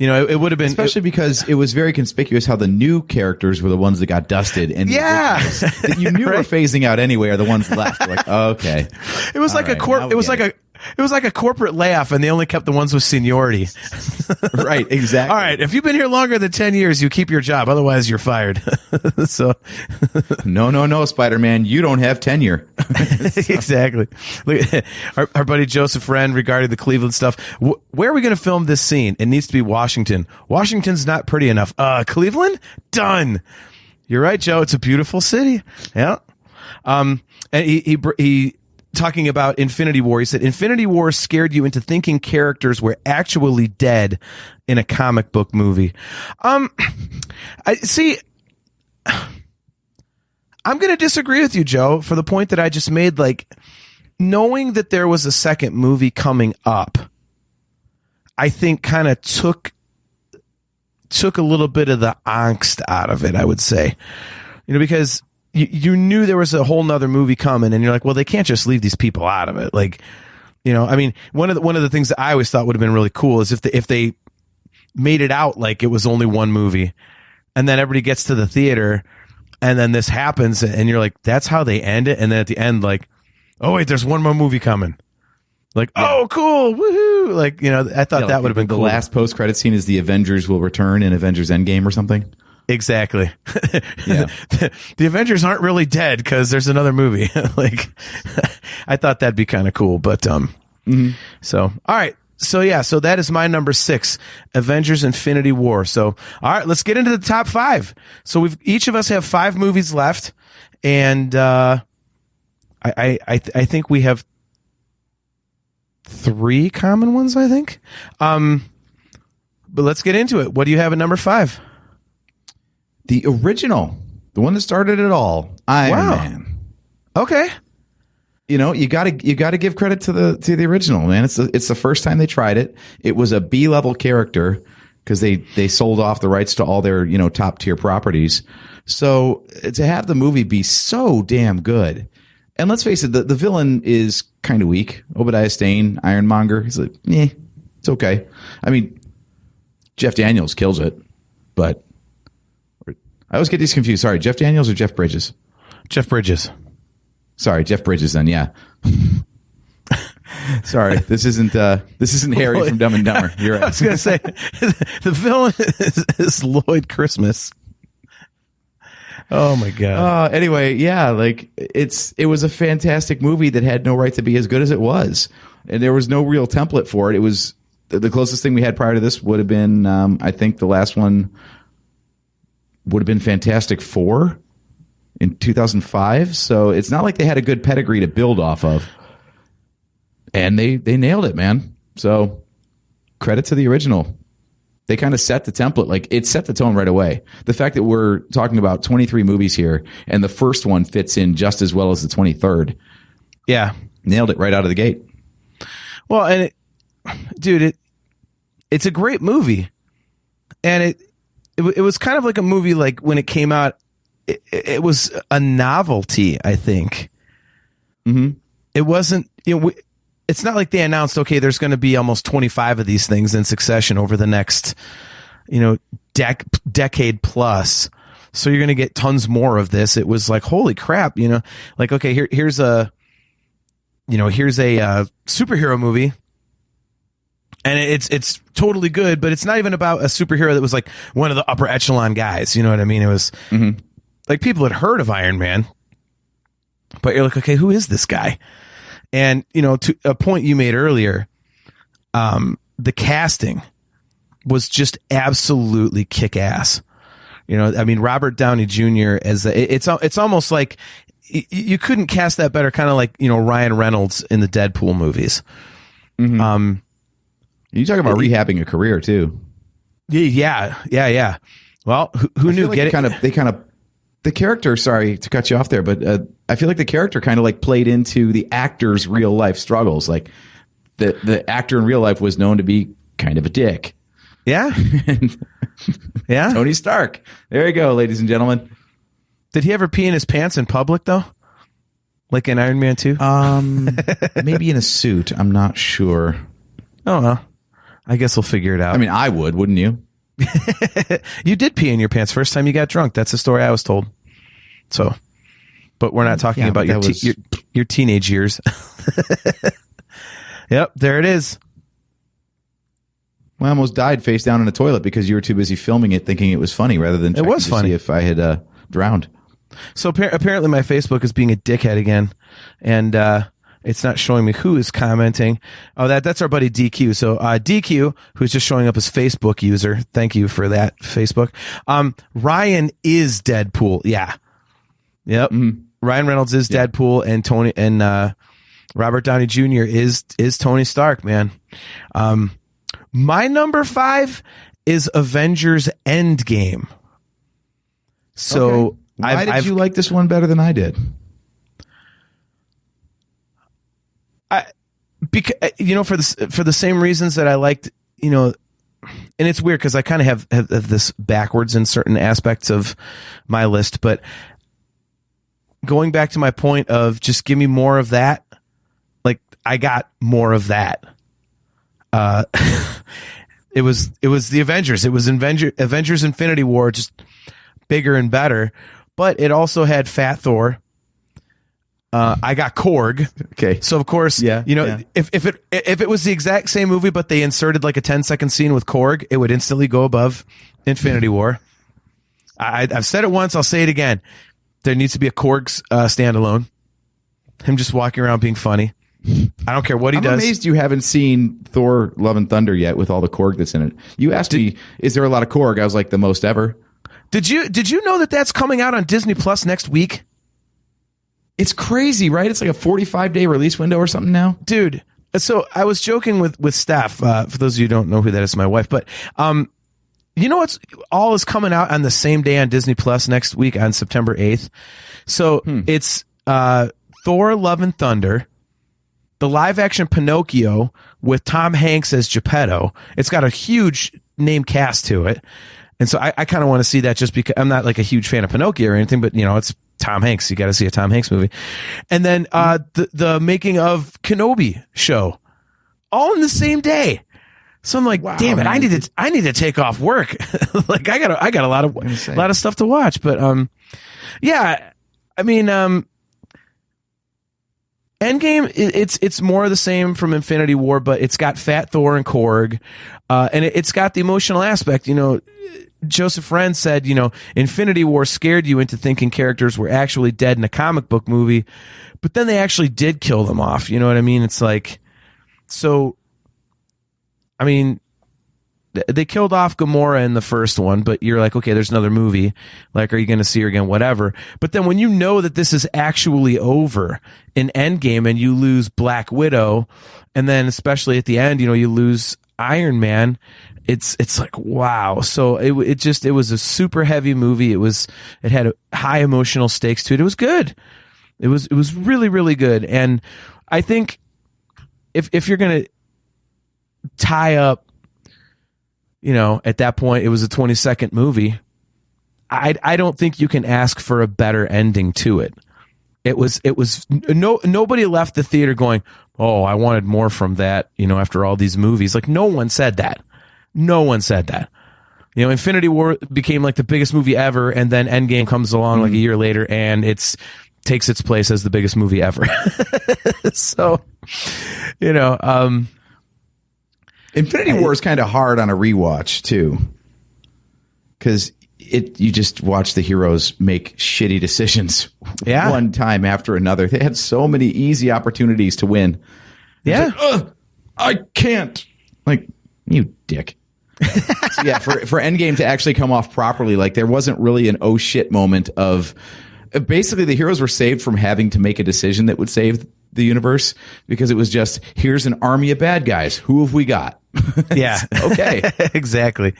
You know, it would have been especially because it was very conspicuous how the new characters were the ones that got dusted, and the originals that you knew were phasing out anyway are the ones left. Like, oh, okay, it was like it was like a corporate layoff, and they only kept the ones with seniority. Right, exactly. All right, if you've been here longer than 10 years, you keep your job. Otherwise, you're fired. So, no, Spider-Man, you don't have tenure. Exactly. Look, our buddy Joseph Wren regarding the Cleveland stuff. Where are we going to film this scene? It needs to be Washington. Washington's not pretty enough. Cleveland? Done. You're right, Joe. It's a beautiful city. Yeah. And he talking about Infinity War, he said, Infinity War scared you into thinking characters were actually dead in a comic book movie. I see. I'm going to disagree with you, Joe, for the point that I just made. Like, knowing that there was a second movie coming up, I think kind of took a little bit of the angst out of it, I would say. You know, because you knew there was a whole nother movie coming, and you're like, well, they can't just leave these people out of it. Like, you know, I mean, one of the things that I always thought would have been really cool is if they made it out like it was only one movie, and then everybody gets to the theater, and then this happens, and you're like, that's how they end it. And then at the end, like, oh wait, there's one more movie coming. Like, oh, cool, woohoo! Like, you know, I thought that would have been the cool. last post-credit scene is the Avengers will return in Avengers Endgame or something. Exactly. Yeah. The Avengers aren't really dead because there's another movie. Like, I thought that'd be kind of cool, but so all right. So yeah, so that is my number 6, Avengers Infinity War. So all right, let's get into the top 5. So each of us have 5 movies left, and I think we have 3 common ones, I think. But let's get into it. What do you have at number 5? The original, the one that started it all, Iron Man. Okay. You know, you got to give credit to the original, man. It's the first time they tried it. It was a B-level character because they sold off the rights to all their, you know, top tier properties. So to have the movie be so damn good, and let's face it, the villain is kind of weak. Obadiah Stane, Ironmonger. He's like, it's okay. I mean, Jeff Daniels kills it, but I always get these confused. Sorry, Jeff Daniels or Jeff Bridges? Jeff Bridges. Sorry, Jeff Bridges. Then, yeah. Sorry, this isn't Harry from Dumb and Dumber. You're right. I was gonna say the villain is Lloyd Christmas. Oh my god. Anyway, yeah, like it was a fantastic movie that had no right to be as good as it was, and there was no real template for it. It was the closest thing we had prior to this would have been, I think, the last one would have been Fantastic Four in 2005. So it's not like they had a good pedigree to build off of. And they nailed it, man. So credit to the original. They kind of set the template. Like, it set the tone right away. The fact that we're talking about 23 movies here and the first one fits in just as well as the 23rd. Yeah. Nailed it right out of the gate. Well, and it's a great movie. And it was kind of like a movie, like when it came out, it was a novelty, I think. Mm-hmm. It wasn't, it's not like they announced, okay, there's going to be almost 25 of these things in succession over the next, decade plus. So you're going to get tons more of this. It was like, holy crap, like, okay, here's a superhero movie. And it's totally good, but it's not even about a superhero that was like one of the upper echelon guys. You know what I mean? It was like people had heard of Iron Man, but you're like, okay, who is this guy? And, to a point you made earlier, the casting was just absolutely kick ass. I mean, Robert Downey Jr. It's almost like you couldn't cast that better. Kind of like, Ryan Reynolds in the Deadpool movies. Mm-hmm. You talking about rehabbing a career too? Yeah. Well, who knew? Like the character. Sorry to cut you off there, but I feel like the character kind of like played into the actor's real life struggles. Like the actor in real life was known to be kind of a dick. Yeah, yeah. Tony Stark. There you go, ladies and gentlemen. Did he ever pee in his pants in public though? Like in Iron Man 2? Maybe in a suit. I'm not sure. Oh, well. I guess we'll figure it out. I mean, I would, wouldn't you? You did pee in your pants first time you got drunk. That's the story I was told. So, but we're not talking about your teenage years. Yep, there it is. I almost died face down in a toilet because you were too busy filming it, thinking it was funny rather than checking to see if I had drowned. So apparently my Facebook is being a dickhead again, and it's not showing me who is commenting. Oh, that's our buddy DQ. So DQ, who's just showing up as Facebook user. Thank you for that, Facebook. Ryan is Deadpool. Yeah. Yep. Mm-hmm. Ryan Reynolds is Deadpool, and Tony and Robert Downey Jr. is Tony Stark, man. My number 5 is Avengers Endgame. So okay. Why did you like this one better than I did? Because for the same reasons that I liked, and it's weird because I kind of have this backwards in certain aspects of my list, but going back to my point of just give me more of that, like I got more of that. It was the Avengers. It was Avengers Infinity War, just bigger and better. But it also had Fat Thor. I got Korg. Okay. So of course, if it was the exact same movie, but they inserted like a 10-second scene with Korg, it would instantly go above Infinity War. I've said it once. I'll say it again. There needs to be a Korg standalone. Him just walking around being funny. I don't care what he does. I'm amazed you haven't seen Thor: Love and Thunder yet with all the Korg that's in it. You asked me, is there a lot of Korg? I was like, the most ever. Did you know that that's coming out on Disney Plus next week? It's crazy, right? It's like a 45-day release window or something now. Dude, so I was joking with Steph. For those of you who don't know who that is, my wife. But you know what's all is coming out on the same day on Disney Plus next week on September 8th. So it's Thor: Love and Thunder, the live-action Pinocchio with Tom Hanks as Geppetto. It's got a huge name cast to it. And so I kind of want to see that just because I'm not like a huge fan of Pinocchio or anything, but it's Tom Hanks. You got to see a Tom Hanks movie. And then the making of Kenobi show all in the same day. So I'm like, wow, damn it, man. I need to take off work. Like I got a lot of stuff to watch, but yeah, I mean Endgame, it's more of the same from Infinity War, but it's got Fat Thor and Korg, and it's got the emotional aspect. Joseph Wren said, Infinity War scared you into thinking characters were actually dead in a comic book movie, but then they actually did kill them off. You know what I mean? It's like, so, I mean, they killed off Gamora in the first one, but you're like, okay, there's another movie. Like, are you going to see her again? Whatever. But then when you know that this is actually over in Endgame and you lose Black Widow, and then especially at the end, you lose Iron Man, it's like, wow. So it was a super heavy movie. It had high emotional stakes to it. It was good. It was really, really good. And I think if you're going to tie up, at that point, it was a 20-second movie. I don't think you can ask for a better ending to it. Nobody left the theater going, oh, I wanted more from that, after all these movies. Like, no one said that. No one said that. Infinity War became like the biggest movie ever, and then Endgame comes along like a year later, and takes its place as the biggest movie ever. So, Infinity War is kind of hard on a rewatch too, because you just watch the heroes make shitty decisions one time after another. They had so many easy opportunities to win. Yeah, like, I can't. Like, you dick. So yeah, for Endgame to actually come off properly, like there wasn't really an oh shit moment of. Basically, the heroes were saved from having to make a decision that would save the universe, because it was just, here's an army of bad guys. Who have we got? Yeah. Okay. Exactly.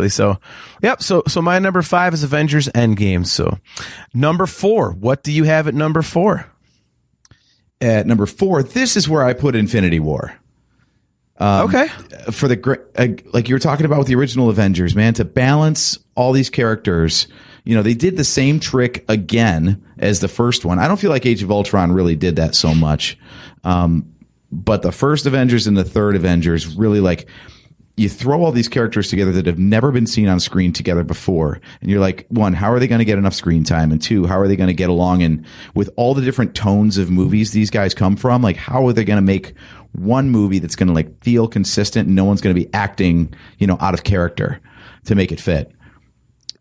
So, yep. So my number 5 is Avengers Endgame. So number 4, what do you have at number 4? At number 4, this is where I put Infinity War. Okay. For like you were talking about with the original Avengers, man, to balance all these characters, they did the same trick again as the first one. I don't feel like Age of Ultron really did that so much. But the first Avengers and the third Avengers really like you throw all these characters together that have never been seen on screen together before. And you're like, one, how are they going to get enough screen time? And two, how are they going to get along? And with all the different tones of movies these guys come from, like, how are they going to make one movie that's going to like feel consistent and no one's going to be acting, out of character to make it fit?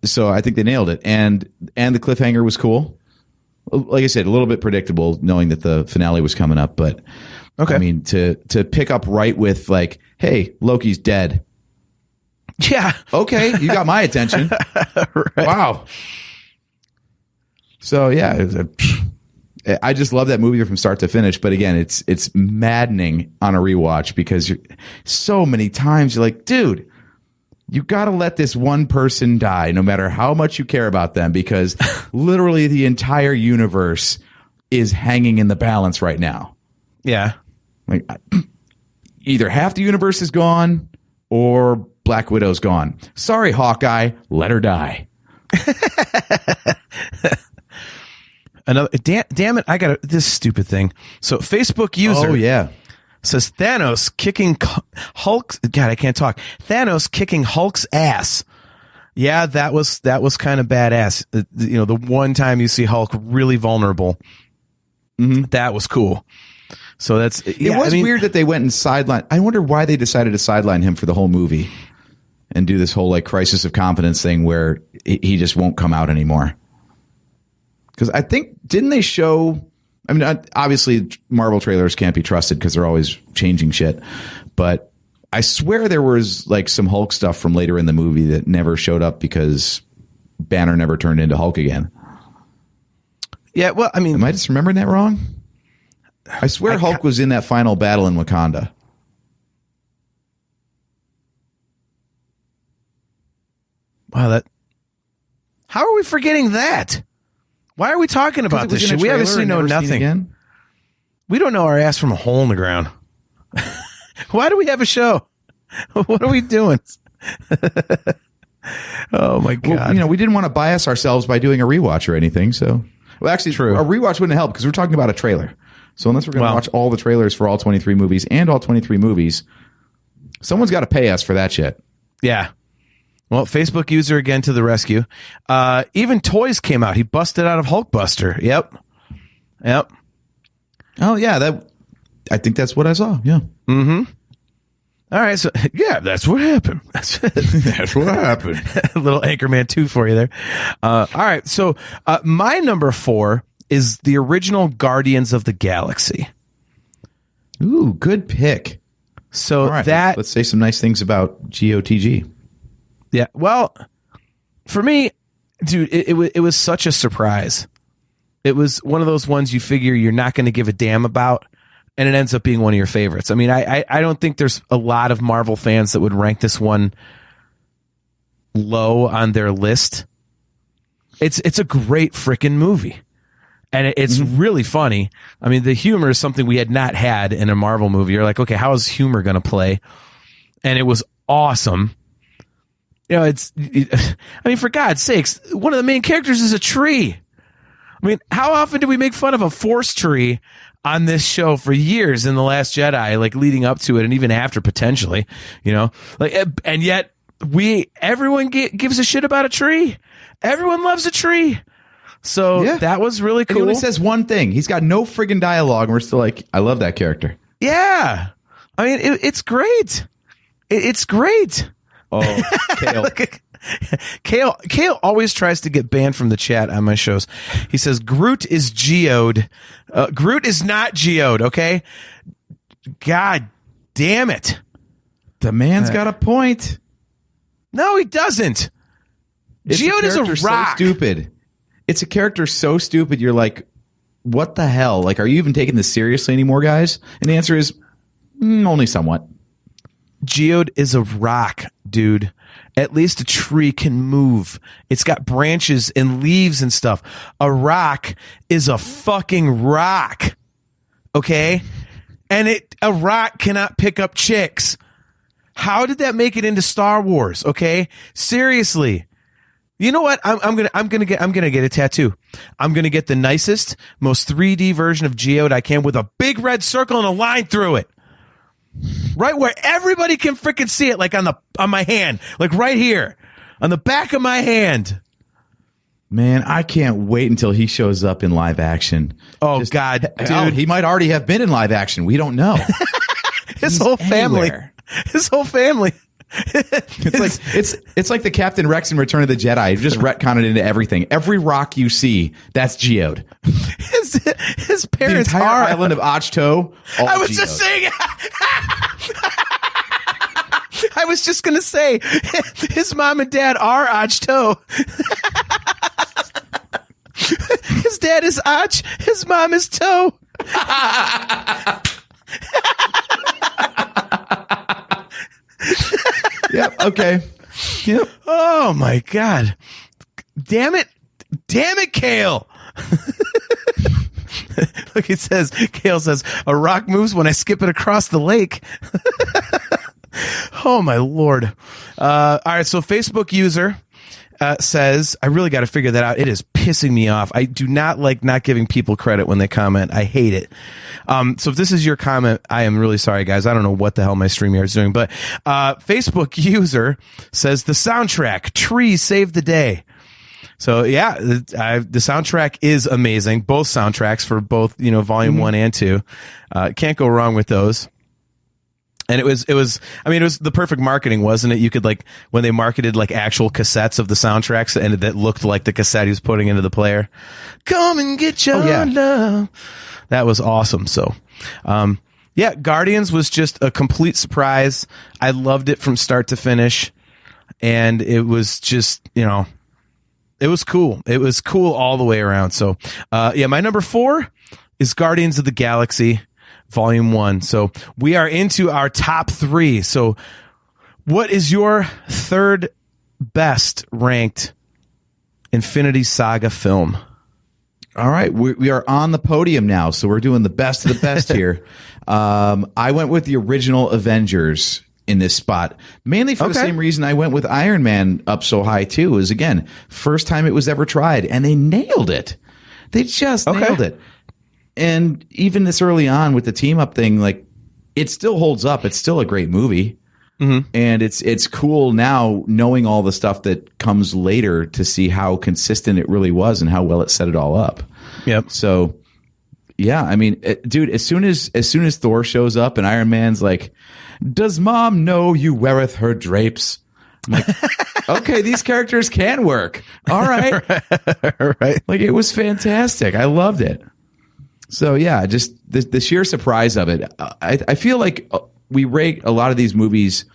So I think they nailed it. And the cliffhanger was cool. Like I said, a little bit predictable knowing that the finale was coming up, but okay. I mean, to pick up right with like, hey, Loki's dead. Yeah. Okay. You got my attention. Right. Wow. So yeah, I just love that movie from start to finish. But again, it's maddening on a rewatch because so many times you're like, dude, you got to let this one person die no matter how much you care about them, because literally the entire universe is hanging in the balance right now. Yeah. Like either half the universe is gone or Black Widow's gone. Sorry, Hawkeye, let her die. Another damn it, I got this stupid thing. So Facebook user says Thanos kicking Hulk's God, I can't talk. Thanos kicking Hulk's ass. Yeah, that was kind of badass. The one time you see Hulk really vulnerable. Mm-hmm. That was cool. So it was weird that they went and sidelined. I wonder why they decided to sideline him for the whole movie and do this whole like crisis of confidence thing where he just won't come out anymore. Because I think, didn't they show, I mean, obviously Marvel trailers can't be trusted because they're always changing shit. But I swear there was like some Hulk stuff from later in the movie that never showed up because Banner never turned into Hulk again. Yeah, well, I mean, am I just remembering that wrong? I swear Hulk was in that final battle in Wakanda. Wow, how are we forgetting that? Why are we talking about this shit? We obviously know nothing. We don't know our ass from a hole in the ground. Why do we have a show? What are we doing? Oh my God. Well, we didn't want to bias ourselves by doing a rewatch or anything. So, well, actually, true. A rewatch wouldn't help because we're talking about a trailer. So unless we're going to watch all the trailers for all 23 movies and all 23 movies, someone's got to pay us for that shit. Yeah. Well, Facebook user again to the rescue. Even Toys came out. He busted out of Hulkbuster. Yep. Oh yeah, I think that's what I saw. Yeah. Mm-hmm. All right. So yeah, that's what happened. That's what happened. A little Anchorman 2 for you there. All right. So my number 4 is the original Guardians of the Galaxy. Ooh, good pick. So right, let's say some nice things about GOTG. Yeah, well, for me, dude, it was such a surprise. It was one of those ones you figure you're not going to give a damn about, and it ends up being one of your favorites. I mean, I don't think there's a lot of Marvel fans that would rank this one low on their list. It's a great freaking movie. And it's really funny. I mean, the humor is something we had not had in a Marvel movie. You're like, okay, how is humor going to play? And it was awesome. I mean, for God's sakes, one of the main characters is a tree. I mean, how often do we make fun of a force tree on this show for years in The Last Jedi, like leading up to it and even after potentially, and yet everyone gives a shit about a tree. Everyone loves a tree. So that was really cool. And he only says one thing. He's got no friggin' dialogue, and we're still like, I love that character. Yeah. I mean, it's great. It's great. Oh, Kale. Kale always tries to get banned from the chat on my shows. He says, Groot is geoed. Groot is not geoed, okay? God damn it. The man's got a point. No, he doesn't. Geode is a rock. So stupid. It's a character so stupid, you're like, what the hell? Like, are you even taking this seriously anymore, guys? And the answer is, only somewhat. Geode is a rock, dude. At least a tree can move. It's got branches and leaves and stuff. A rock is a fucking rock. Okay? And a rock cannot pick up chicks. How did that make it into Star Wars? Okay? Seriously. You know what? I'm gonna get a tattoo. I'm gonna get the nicest, most 3D version of Geode I can with a big red circle and a line through it, right where everybody can freaking see it, like on my hand, like right here on the back of my hand. Man, I can't wait until he shows up in live action. Oh God, dude, hell, he might already have been in live action. We don't know. His whole family. It's like the Captain Rex in Return of the Jedi. You just retconned into everything. Every rock you see, that's Geode. His parents the entire are island of Achto. I was just saying. I was just gonna say his mom and dad are Achto. His dad is Och. His mom is Toe. Yep. Okay. Yep. Oh my God. Damn it, Kale. Look, Kale says, a rock moves when I skip it across the lake. Oh my Lord. All right. So Facebook user says, I really got to figure that out. It is pissing me off. I do not like not giving people credit when they comment. I hate it. So if this is your comment, I am really sorry, guys. I don't know what the hell my StreamYard is doing, but Facebook user says the soundtrack, Tree Saved the Day. So yeah, the soundtrack is amazing. Both soundtracks for both, volume 1 and 2. Can't go wrong with those. And it was the perfect marketing, wasn't it? You could, like, when they marketed like actual cassettes of the soundtracks and that looked like the cassette he was putting into the player. Come and get your love. That was awesome. So, Guardians was just a complete surprise. I loved it from start to finish. And it was just, it was cool. It was cool all the way around. So, my number 4 is Guardians of the Galaxy Volume 1. So we are into our top 3. So what is your third best ranked Infinity Saga film? All right. We are on the podium now. So we're doing the best of the best here. I went with the original Avengers in this spot, mainly for the same reason I went with Iron Man up so high too, is again, first time it was ever tried and they nailed it. They just nailed it. And even this early on with the team up thing, like, it still holds up. It's still a great movie. Mm-hmm. And it's cool now knowing all the stuff that comes later to see how consistent it really was and how well it set it all up. Yep. So, yeah, I mean, dude, as soon as Thor shows up and Iron Man's like, does mom know you weareth her drapes? I'm like, okay, these characters can work. All right. Right. Like, it was fantastic. I loved it. So, yeah, just the sheer surprise of it. I feel like we rate a lot of these movies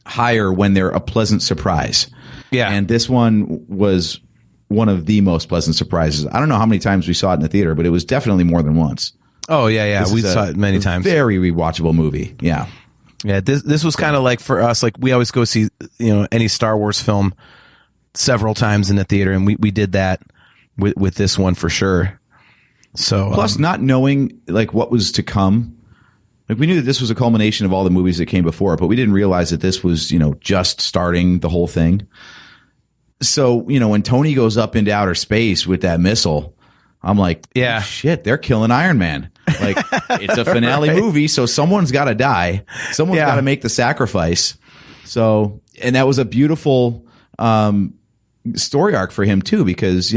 higher when they're a pleasant surprise. Yeah. And this one was one of the most pleasant surprises. I don't know how many times we saw it in the theater, but it was definitely more than once. Oh, yeah. We saw it many times. Very rewatchable movie. Yeah. Yeah. This was kind of like for us, like, we always go see, any Star Wars film several times in the theater. And we did that with this one for sure. So plus not knowing like what was to come, like we knew that this was a culmination of all the movies that came before, but we didn't realize that this was, just starting the whole thing. So, when Tony goes up into outer space with that missile, I'm like, yeah, shit, they're killing Iron Man. Like, it's a finale movie. So someone's got to die. Someone's got to make the sacrifice. So, and that was a beautiful, story arc for him too, because,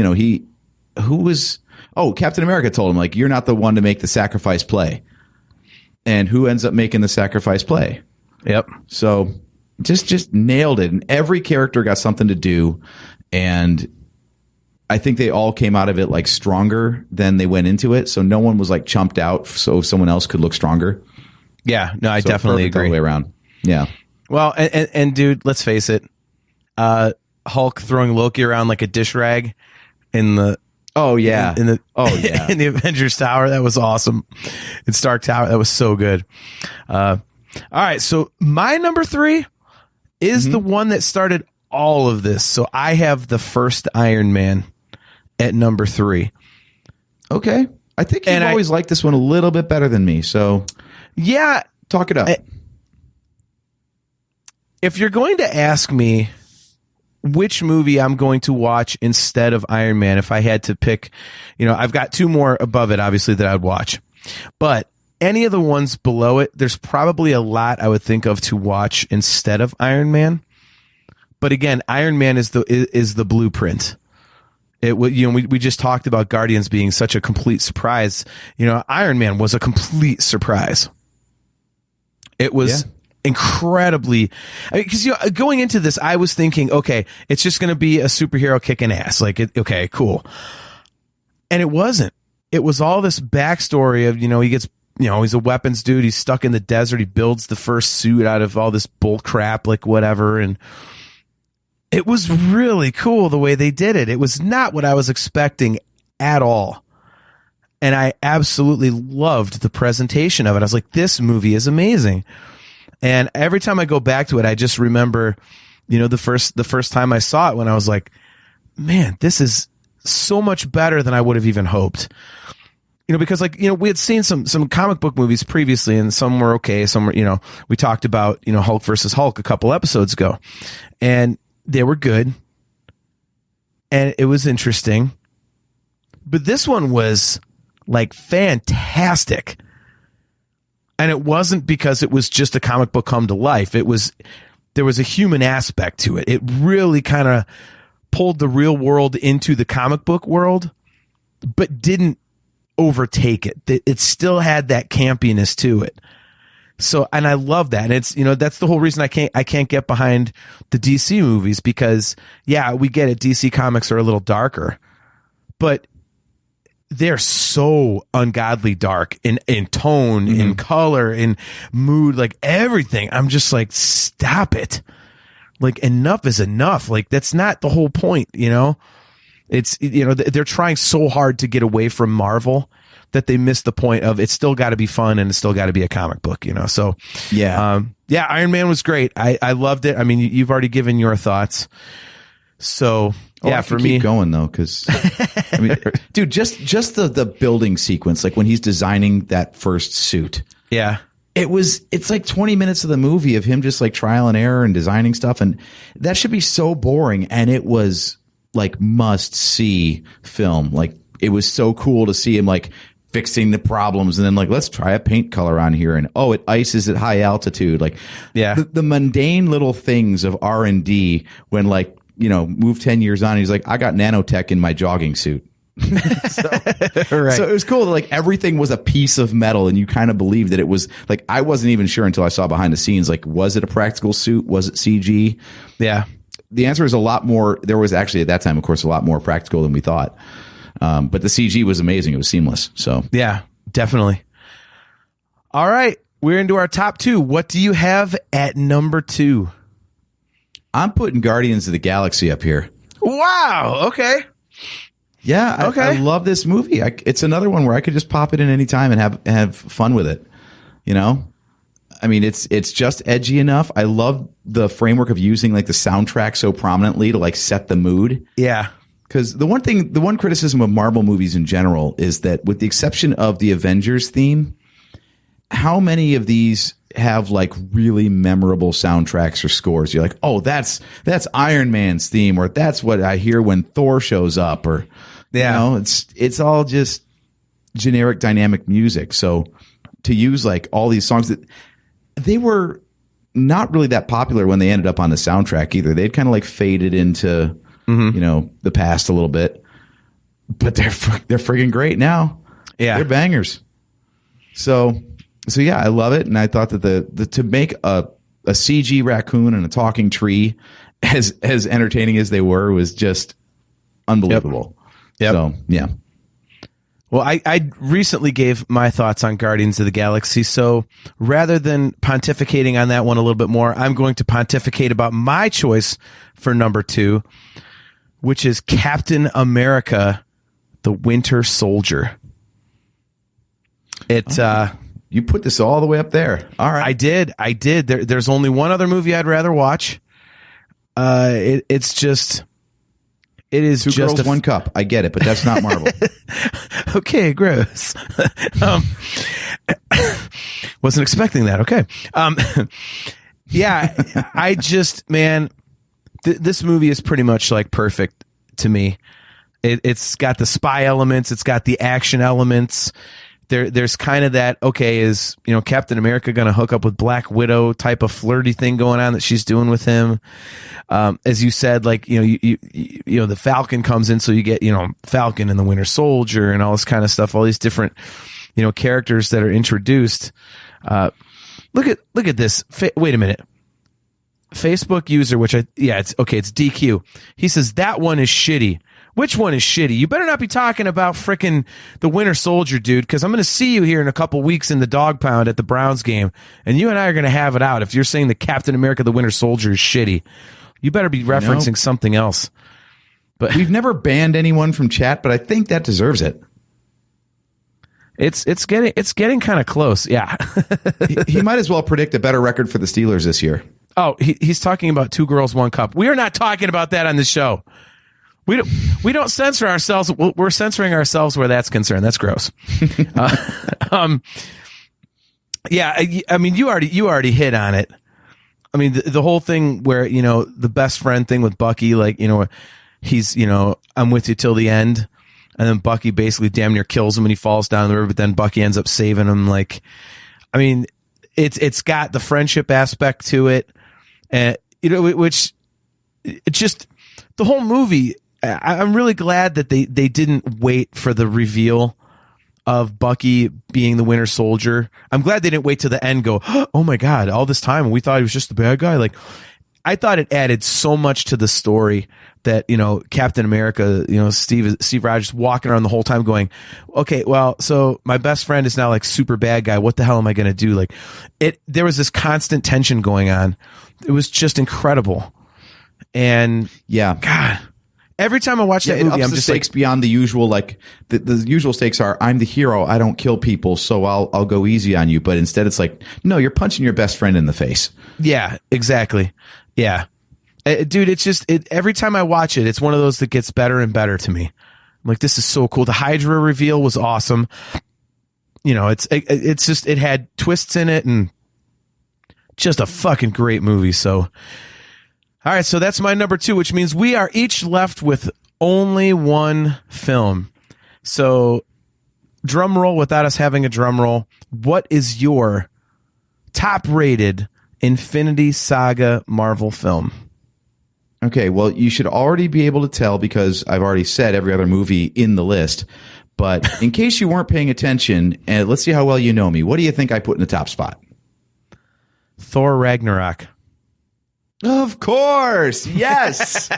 Captain America told him, like, you're not the one to make the sacrifice play. And who ends up making the sacrifice play? Yep. So just nailed it. And every character got something to do. And I think they all came out of it like stronger than they went into it. So no one was like chumped out so someone else could look stronger. Yeah. No, I definitely agree. All the way around. Yeah. Well, and dude, let's face it. Hulk throwing Loki around like a dish rag in the in the Avengers Tower, that was awesome. In Stark Tower, that was so good. All right, so my number 3 is the one that started all of this. So I have the first Iron Man at number 3. Okay, I think you've always liked this one a little bit better than me. So yeah, talk it up. If you're going to ask me which movie I'm going to watch instead of Iron Man, if I had to pick, I've got two more above it, obviously, that I'd watch. But any of the ones below it, there's probably a lot I would think of to watch instead of Iron Man. But again, Iron Man is the blueprint. We just talked about Guardians being such a complete surprise. Iron Man was a complete surprise. It was incredibly, because going into this, I was thinking, okay, it's just going to be a superhero kicking ass. Okay, cool. And it wasn't. It was all this backstory of, he gets, he's a weapons dude. He's stuck in the desert. He builds the first suit out of all this bull crap, whatever. And it was really cool the way they did it. It was not what I was expecting at all. And I absolutely loved the presentation of it. I was like, this movie is amazing. And every time I go back to it, I just remember, the first time I saw it, when I was like, man, this is so much better than I would have even hoped. Because we had seen some comic book movies previously, and some were okay. Some were, we talked about, Hulk versus Hulk a couple episodes ago, and they were good. And it was interesting. But this one was fantastic. And it wasn't because it was just a comic book come to life. There was a human aspect to it. It really kind of pulled the real world into the comic book world, but didn't overtake it. It still had that campiness to it. So, and I love that. And it's, that's the whole reason I can't get behind the DC movies, because we get it. DC comics are a little darker, but they're so ungodly dark in tone, in color, in mood, everything. I'm just like, stop it. Enough is enough. That's not the whole point, It's, they're trying so hard to get away from Marvel that they miss the point of, it's still got to be fun and it's still got to be a comic book, So, Iron Man was great. I loved it. I mean, you've already given your thoughts. So, for me, keep going though, because I mean, dude, just the building sequence, when he's designing that first suit. Yeah. It's 20 minutes of the movie of him just trial and error and designing stuff. And that should be so boring. And it was must see film. It was so cool to see him fixing the problems. And then let's try a paint color on here. And it ices at high altitude. The mundane little things of R&D when move 10 years on. And he's I got nanotech in my jogging suit. So it was cool that everything was a piece of metal, and you kind of believed that it was I wasn't even sure until I saw behind the scenes, was it a practical suit? Was it CG? Yeah. The answer is a lot more. There was actually at that time, of course, a lot more practical than we thought. But the CG was amazing. It was seamless. So yeah, definitely. All right. We're into our top two. What do you have at number 2? I'm putting Guardians of the Galaxy up here. Wow. Okay. Yeah. Okay. I love this movie. It's another one where I could just pop it in any time and have fun with it. I mean, it's just edgy enough. I love the framework of using the soundtrack so prominently to set the mood. Yeah. Because the one criticism of Marvel movies in general is that, with the exception of the Avengers theme, how many of these have really memorable soundtracks or scores? You're oh, that's Iron Man's theme, or that's what I hear when Thor shows up, or it's all just generic dynamic music. So to use all these songs that they were not really that popular when they ended up on the soundtrack either. They'd kind of faded into the past a little bit, but they're friggin' great now. Yeah, they're bangers. So yeah, I love it, and I thought that the to make a CG raccoon and a talking tree as entertaining as they were was just unbelievable. Yep. So yeah. Well, I recently gave my thoughts on Guardians of the Galaxy, so rather than pontificating on that one a little bit more, I'm going to pontificate about my choice for number 2, which is Captain America, the Winter Soldier. You put this all the way up there. All right. I did. There's only one other movie I'd rather watch. It's just... It is Two just girls, one cup. I get it, but that's not Marvel. Okay, gross. Wasn't expecting that. Okay. Yeah, I just, man, this movie is pretty much like perfect to me. It's got the spy elements, it's got the action elements. There's kind of that, okay, is, you know, Captain America going to hook up with Black Widow type of flirty thing going on that she's doing with him. As you said, like, you know, you know, the Falcon comes in, so you get, you know, Falcon and the Winter Soldier and all this kind of stuff, all these different, you know, characters that are introduced. Look at this. Wait a minute. Facebook user, it's DQ. He says that one is shitty. Which one is shitty? You better not be talking about frickin' the Winter Soldier, dude, because I'm going to see you here in a couple weeks in the dog pound at the Browns game, and you and I are going to have it out if you're saying the Captain America the Winter Soldier is shitty. You better be referencing something else. But we've never banned anyone from chat, but I think that deserves it. It's getting kind of close, yeah. he might as well predict a better record for the Steelers this year. Oh, he's talking about 2 girls, 1 cup. We are not talking about that on this show. We don't censor ourselves. We're censoring ourselves where that's concerned. That's gross. Yeah, I mean, you already hit on it. I mean, the whole thing where, you know, the best friend thing with Bucky, like, you know, he's, you know, I'm with you till the end. And then Bucky basically damn near kills him and he falls down the river, but then Bucky ends up saving him. Like, I mean, it's got the friendship aspect to it. And, you know, which it just, the whole movie, I'm really glad that they didn't wait for the reveal of Bucky being the Winter Soldier. I'm glad they didn't wait to the end, go, oh my God, all this time we thought he was just the bad guy. Like, I thought it added so much to the story that, you know, Captain America, you know, Steve Rogers walking around the whole time going, okay, well, so my best friend is now like super bad guy. What the hell am I going to do? Like, there was this constant tension going on. It was just incredible. And yeah, God, every time I watch that movie, I'm just stakes like, beyond the usual. Like the usual stakes are, I'm the hero. I don't kill people, so I'll go easy on you. But instead, it's like, no, you're punching your best friend in the face. Yeah, exactly. Yeah, dude, it's just every time I watch it, it's one of those that gets better and better to me. I'm like, this is so cool. The Hydra reveal was awesome. You know, it's just, it had twists in it and just a fucking great movie. So, all right, so that's my number 2, which means we are each left with only one film. So, drum roll without us having a drum roll. What is your top-rated Infinity Saga Marvel film? Okay, well, you should already be able to tell because I've already said every other movie in the list. But in case you weren't paying attention, and let's see how well you know me, what do you think I put in the top spot? Thor Ragnarok. Of course. Yes.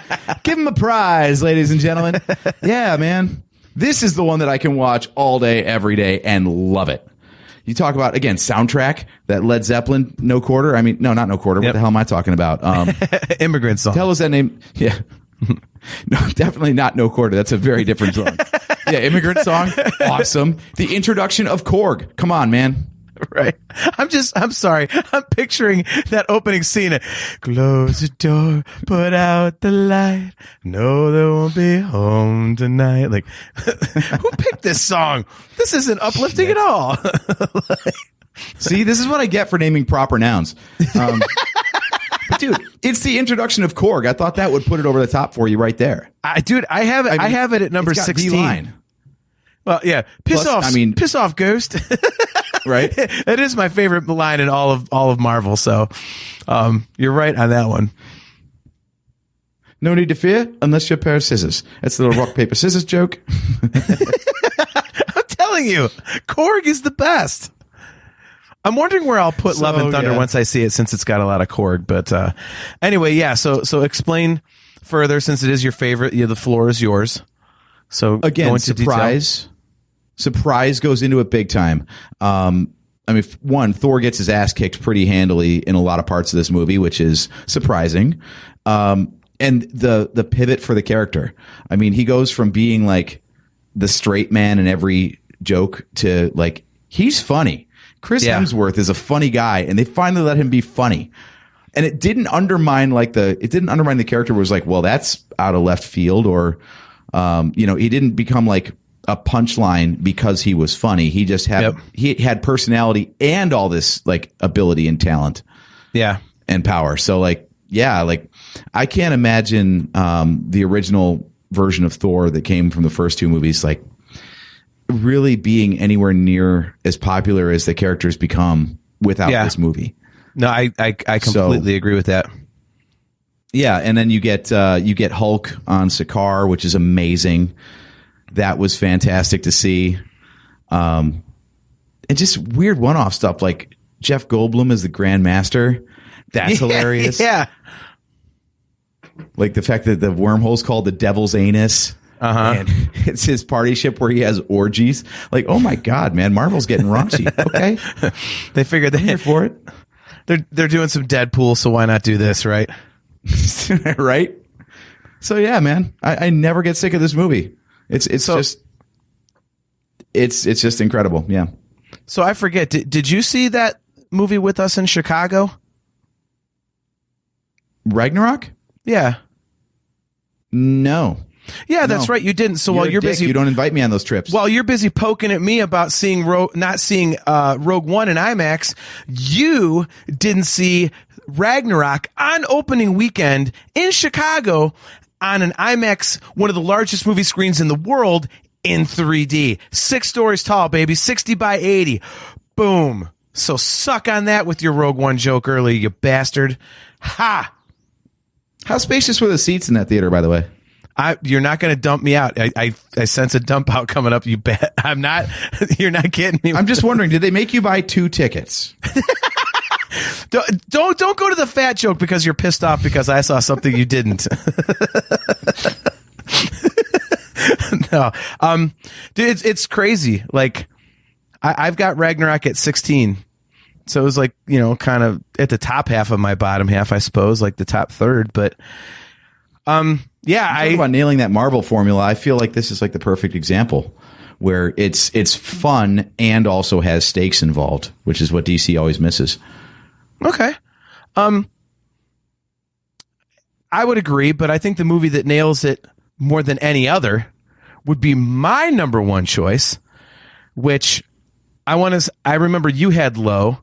Give him a prize, ladies and gentlemen. Yeah, man. This is the one that I can watch all day, every day, and love it. You talk about, again, soundtrack, that Led Zeppelin, No Quarter. I mean, no, not No Quarter. Yep. What the hell am I talking about? Immigrant Song. Tell us that name. Yeah. No, definitely not No Quarter. That's a very different song. Yeah, Immigrant Song. Awesome. The introduction of Korg. Come on, man. Right. I'm sorry. I'm picturing that opening scene. Close the door, put out the light. No, there won't be home tonight. Like, who picked this song? This isn't uplifting at all. See, this is what I get for naming proper nouns. But dude, it's the introduction of Korg. I thought that would put it over the top for you right there. I have it. I have it at number 16. D-line. Well, yeah. Piss off, Ghost. Right. It is my favorite line in all of Marvel. So, you're right on that one. No need to fear unless you're a pair of scissors. That's the little rock, paper, scissors joke. I'm telling you, Korg is the best. I'm wondering where I'll put Love and Thunder once I see it, since it's got a lot of Korg. But anyway, yeah. So explain further, since it is your favorite. Yeah, the floor is yours. So again, go into surprise. Detail. Surprise goes into it big time. I mean, one, Thor gets his ass kicked pretty handily in a lot of parts of this movie, which is surprising. And the pivot for the character. I mean, he goes from being like the straight man in every joke to like, he's funny. Chris Hemsworth is a funny guy, and they finally let him be funny. And it didn't undermine the character where it was like, well, that's out of left field, or he didn't become like a punchline because he was funny. He just had he had personality and all this like ability and talent. Yeah. And power. So like yeah, like I can't imagine the original version of Thor that came from the first two movies, like really being anywhere near as popular as the characters become without this movie. No, I completely agree with that. Yeah, and then you get Hulk on Sakaar, which is amazing. That was fantastic to see. And just weird one-off stuff like Jeff Goldblum as the Grand Master. That's hilarious. Yeah. Like the fact that the wormhole's called the Devil's Anus. And it's his party ship where he has orgies. Like, oh my God, man, Marvel's getting raunchy. Okay. They figured I'm here for it. They're doing some Deadpool, so why not do this, right? Right? So yeah, man. I never get sick of this movie. It's just incredible. Yeah. So I forget, did you see that movie with us in Chicago? Ragnarok? Yeah. No. Yeah, that's right. You didn't. So while you're busy, you don't invite me on those trips. While you're busy poking at me about not seeing Rogue One in IMAX, you didn't see Ragnarok on opening weekend in Chicago on an IMAX, one of the largest movie screens in the world, in 3D. 6 stories tall, baby. 60 by 80. Boom. So suck on that with your Rogue One joke early, you bastard. Ha! How spacious were the seats in that theater, by the way? You're not going to dump me out. I sense a dump out coming up. You bet. I'm not. You're not getting me. I'm just wondering, did they make you buy 2 tickets? Don't go to the fat joke because you're pissed off because I saw something you didn't. No, dude, it's crazy. Like I've got Ragnarok at 16, so it was like, you know, kind of at the top half of my bottom half, I suppose, like the top third. But yeah, about nailing that Marvel formula. I feel like this is like the perfect example where it's fun and also has stakes involved, which is what DC always misses. Okay. I would agree, but I think the movie that nails it more than any other would be my number one choice, which I remember you had low.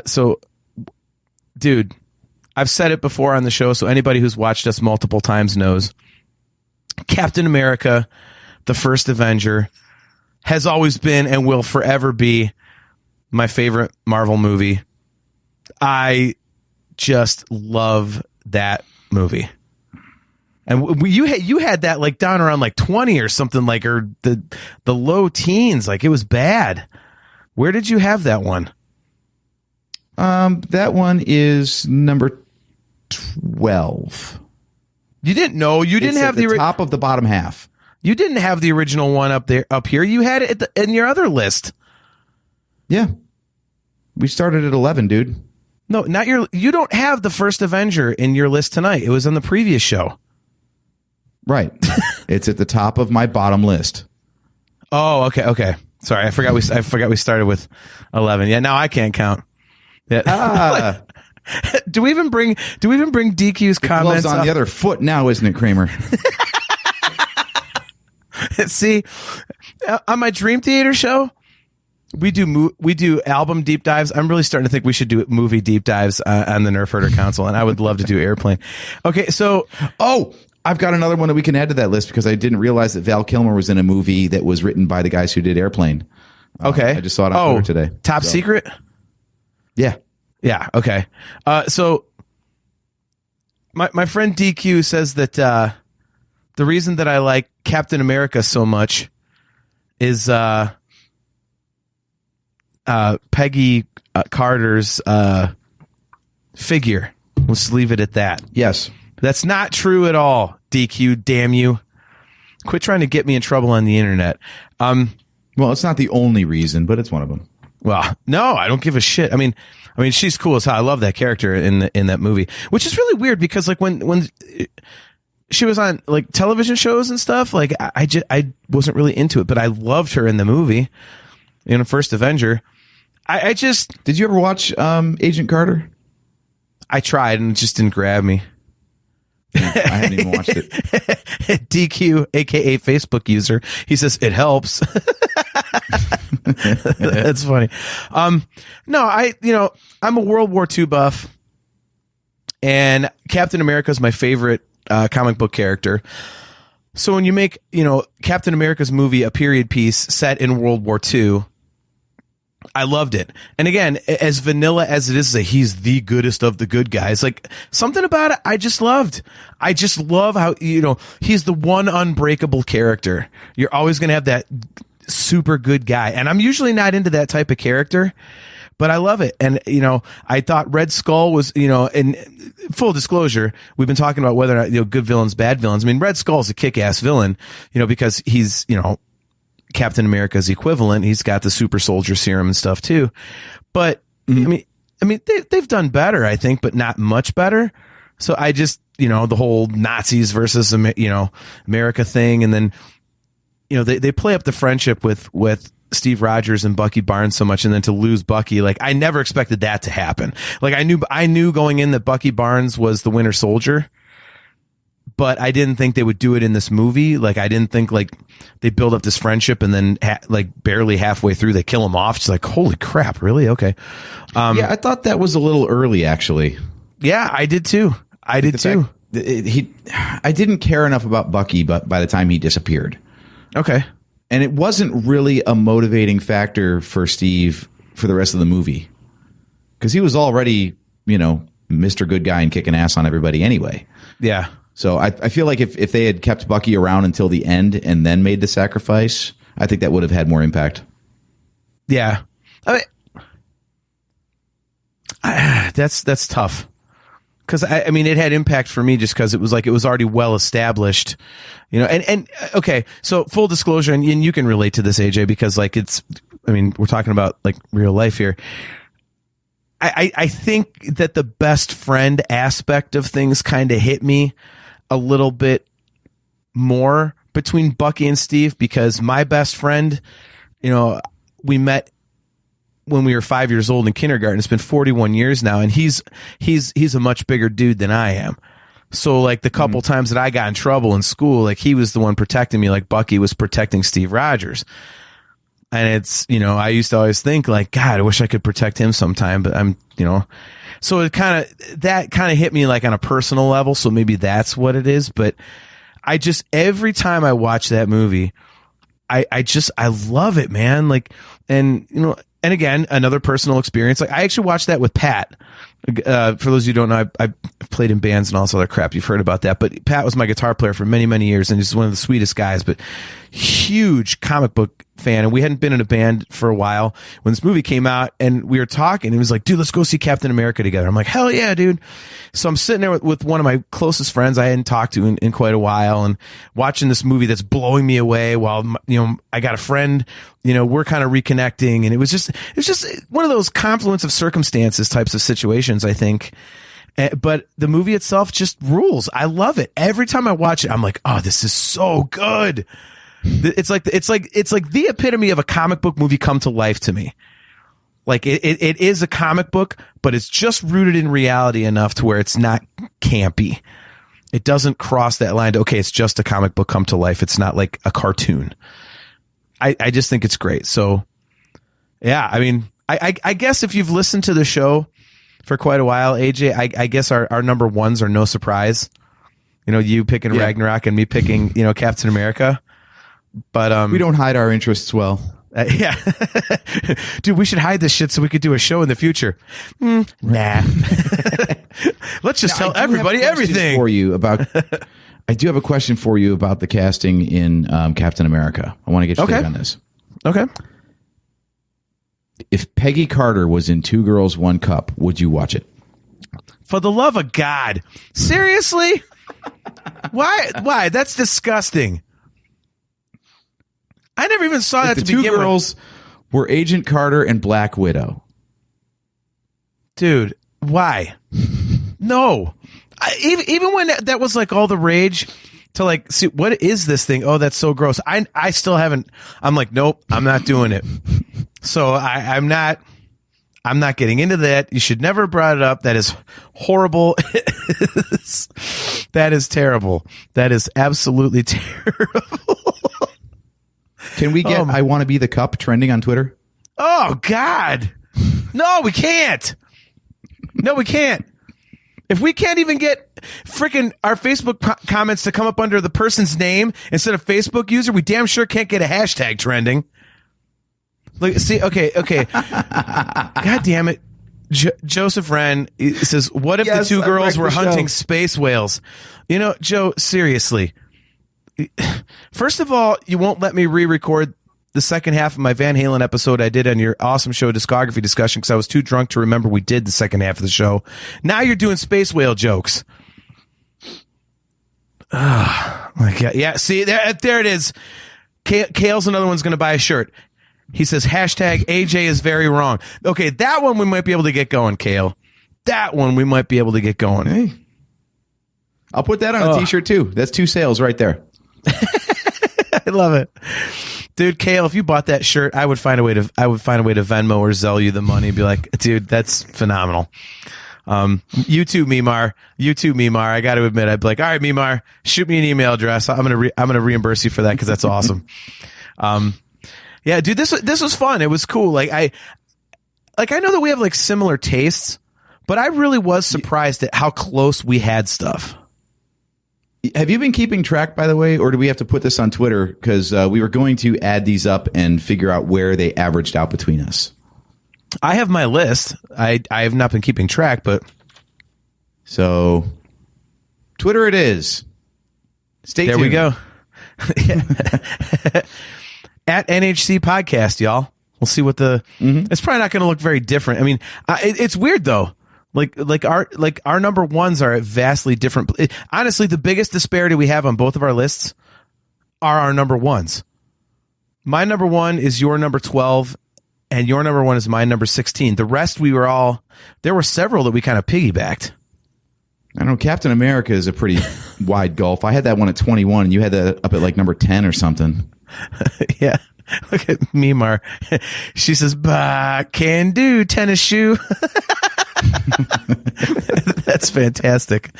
So dude, I've said it before on the show, so anybody who's watched us multiple times knows Captain America, the first Avenger, has always been and will forever be my favorite Marvel movie. I just love that movie. And you had that like down around like 20 or something, like, or the low teens, like it was bad. Where did you have that one? That one is number 12. You didn't know. You didn't have the top of the bottom half. You didn't have the original one up here. You had it in your other list. Yeah. We started at 11, dude. No, not you don't have the first Avenger in your list tonight. It was on the previous show. Right. It's at the top of my bottom list. Oh, okay. Sorry, I forgot we started with 11. Yeah, now I can't count. Yeah. Do we even bring DQ's comments gloves on the other foot now, isn't it, Kramer? See, on my Dream Theater show, we do album deep dives. I'm really starting to think we should do movie deep dives on the Nerf Herder Council, and I would love to do Airplane. Okay, so I've got another one that we can add to that list because I didn't realize that Val Kilmer was in a movie that was written by the guys who did Airplane. Okay, I just saw it on Twitter today. Top Secret. Yeah. Okay. So my friend DQ says that the reason that I like Captain America so much is Peggy Carter's figure. Let's leave it at that. Yes. That's not true at all, DQ, damn you. Quit trying to get me in trouble on the internet. Well, it's not the only reason, but it's one of them. Well, no, I don't give a shit. I mean, she's cool as hell. I love that character in that movie, which is really weird because like when she was on like television shows and stuff, like I wasn't really into it, but I loved her in the movie, in the first Avenger. I just Did you ever watch Agent Carter? I tried and it just didn't grab me. I haven't even watched it. DQ, aka Facebook user, he says it helps. That's funny. No, I'm a World War II buff, and Captain America is my favorite comic book character. So when you make, Captain America's movie a period piece set in World War II, I loved it. And again, as vanilla as it is, he's the goodest of the good guys. Like, something about it I just loved. I just love how, he's the one unbreakable character. You're always going to have that super good guy. And I'm usually not into that type of character, but I love it. And, I thought Red Skull was, in full disclosure, we've been talking about whether or not, good villains, bad villains. I mean, Red Skull's a kick-ass villain, because he's, Captain America's equivalent. He's got the super soldier serum and stuff too. But I mean, they've done better, I think, but not much better. So I just, the whole Nazis versus, America thing. And then, they play up the friendship with Steve Rogers and Bucky Barnes so much. And then to lose Bucky, like, I never expected that to happen. Like, I knew going in that Bucky Barnes was the Winter Soldier, but I didn't think they would do it in this movie. Like, I didn't think, like, they build up this friendship and then barely halfway through they kill him off. It's like, holy crap, really? Okay. Yeah, I thought that was a little early, actually. Yeah, I did too. I didn't care enough about Bucky, but by the time he disappeared. Okay. And it wasn't really a motivating factor for Steve for the rest of the movie, because he was already, Mr. Good Guy and kicking ass on everybody anyway. Yeah. So I feel like if they had kept Bucky around until the end and then made the sacrifice, I think that would have had more impact. Yeah. I mean, that's tough. Because I mean, it had impact for me just because it was already well established, and okay. So full disclosure, and you can relate to this, AJ, because we're talking about like real life here. I think that the best friend aspect of things kind of hit me a little bit more between Bucky and Steve, because my best friend, we met when we were 5 years old in kindergarten. It's been 41 years now, and he's a much bigger dude than I am. So like the couple times that I got in trouble in school, like he was the one protecting me, like Bucky was protecting Steve Rogers. And it's, I used to always think like, God, I wish I could protect him sometime, but I'm, so it kind of hit me like on a personal level. So maybe that's what it is. But every time I watch that movie, I love it, man. Like, and again, another personal experience. Like, I actually watched that with Pat. For those of you who don't know, I played in bands and all this other crap. You've heard about that. But Pat was my guitar player for many, many years, and he's one of the sweetest guys, but huge comic book fan. And we hadn't been in a band for a while when this movie came out, and we were talking. He was like, dude, let's go see Captain America together. I'm like, hell yeah, dude. So I'm sitting there with one of my closest friends I hadn't talked to in quite a while, and watching this movie that's blowing me away while, I got a friend, we're kind of reconnecting. And it was just one of those confluence of circumstances types of situations, I think. But the movie itself just rules. I love it. Every time I watch it, I'm like, oh, this is so good. It's like the epitome of a comic book movie come to life to me. Like it is a comic book, but it's just rooted in reality enough to where it's not campy. It doesn't cross that line to, okay, it's just a comic book come to life. It's not like a cartoon. I just think it's great. So yeah, I mean, I guess if you've listened to the show for quite a while, AJ, I guess our number ones are no surprise. You picking Ragnarok and me picking, Captain America. But we don't hide our interests well. Yeah. Dude, we should hide this shit so we could do a show in the future. Nah. Let's just tell everybody everything. I do have a question for you about the casting in Captain America. I want to get your take on this. Okay. If Peggy Carter was in Two Girls, One Cup, would you watch it? For the love of God. Seriously? Why? That's disgusting. I never even saw that to begin with. The two girls were Agent Carter and Black Widow. Dude, why? No. Even when that was like all the rage to like, see, what is this thing? Oh, that's so gross. I still haven't. I'm like, nope, I'm not doing it. So I'm not getting into that. You should never have brought it up. That is horrible. That is terrible. That is absolutely terrible. Can we get I Want to Be the Cup trending on Twitter? Oh, God. No, we can't. No, we can't. If we can't even get freaking our Facebook comments to come up under the person's name instead of Facebook user, we damn sure can't get a hashtag trending. Like, see, okay. God damn it. Joseph Wren says, what if the two girls were hunting space whales? You know, Joe, seriously. First of all, you won't let me re-record the second half of my Van Halen episode I did on your awesome show discography discussion because I was too drunk to remember we did the second half of the show. Now you're doing space whale jokes. Oh, my God. Yeah, see, there it is. Kale's another one's going to buy a shirt. He says, hashtag AJ is very wrong. Okay, that one we might be able to get going, Kale. That one we might be able to get going. Hey. I'll put that on a t-shirt too. That's 2 sales right there. I love it. Dude, Kale, if you bought that shirt, I would find a way to Venmo or Zelle you the money and be like, dude, that's phenomenal. You too, Mimar. I got to admit, I'd be like, all right, Mimar, shoot me an email address. I'm gonna reimburse you for that because that's awesome. Yeah, dude, this was fun. It was cool. Like I know that we have like similar tastes, but I really was surprised at how close we had stuff. Have you been keeping track, by the way, or do we have to put this on Twitter? Because we were going to add these up and figure out where they averaged out between us. I have my list. I have not been keeping track, but so Twitter it is. Stay tuned. There we go. At NHC Podcast, y'all. We'll see what it's probably not going to look very different. I mean, it's weird though. Like our number ones are at vastly different. Honestly, the biggest disparity we have on both of our lists are our number ones. My number one is your number 12, and your number one is my number 16. The rest there were several that we kind of piggybacked. I don't know. Captain America is a pretty wide gulf. I had that one at 21, and you had that up at like number 10 or something. Yeah. Look at Mimar. She says, bah, can do, tennis shoe. That's fantastic.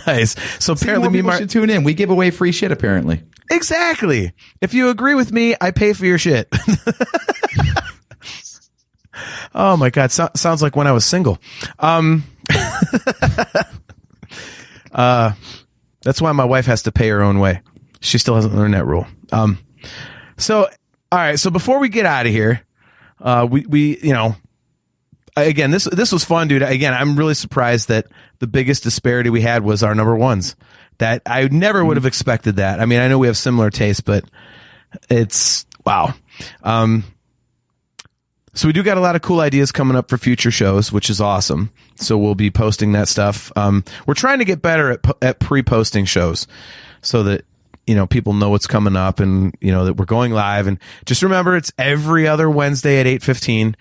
Nice. So apparently Mimar should tune in. We give away free shit, apparently. Exactly. If you agree with me, I pay for your shit. Oh my God. Sounds like when I was single. That's why my wife has to pay her own way. She still hasn't learned that rule. So, all right. So before we get out of here, we again, this was fun, dude. Again, I'm really surprised that the biggest disparity we had was our number ones. That I never would have expected that. I mean, I know we have similar tastes, but it's wow. So we do got a lot of cool ideas coming up for future shows, which is awesome. So we'll be posting that stuff. We're trying to get better at pre-posting shows so that, people know what's coming up and, that we're going live. And just remember, it's every other Wednesday at 8:15.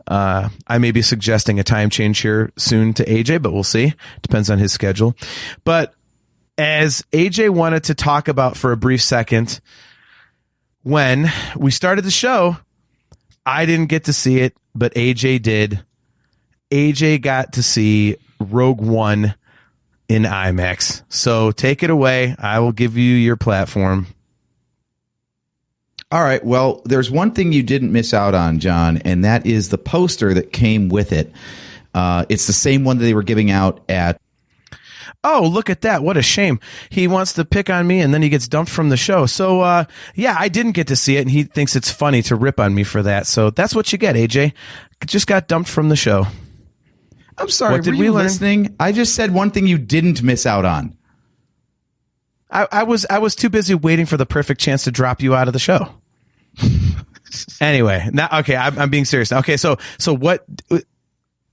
I may be suggesting a time change here soon to AJ, but we'll see. Depends on his schedule. But as AJ wanted to talk about for a brief second, when we started the show, I didn't get to see it, but AJ did. AJ got to see Rogue One in IMAX. So take it away. I will give you your platform. All right. Well, there's one thing you didn't miss out on, John, and that is the poster that came with it. It's the same one that they were giving out at. Oh, look at that. What a shame. He wants to pick on me and then he gets dumped from the show. So, yeah, I didn't get to see it and he thinks it's funny to rip on me for that. So that's what you get, AJ. Just got dumped from the show. I'm sorry. What did we learn? Listening? I just said one thing you didn't miss out on. I was too busy waiting for the perfect chance to drop you out of the show. Anyway, now, okay, I'm being serious. Okay, so what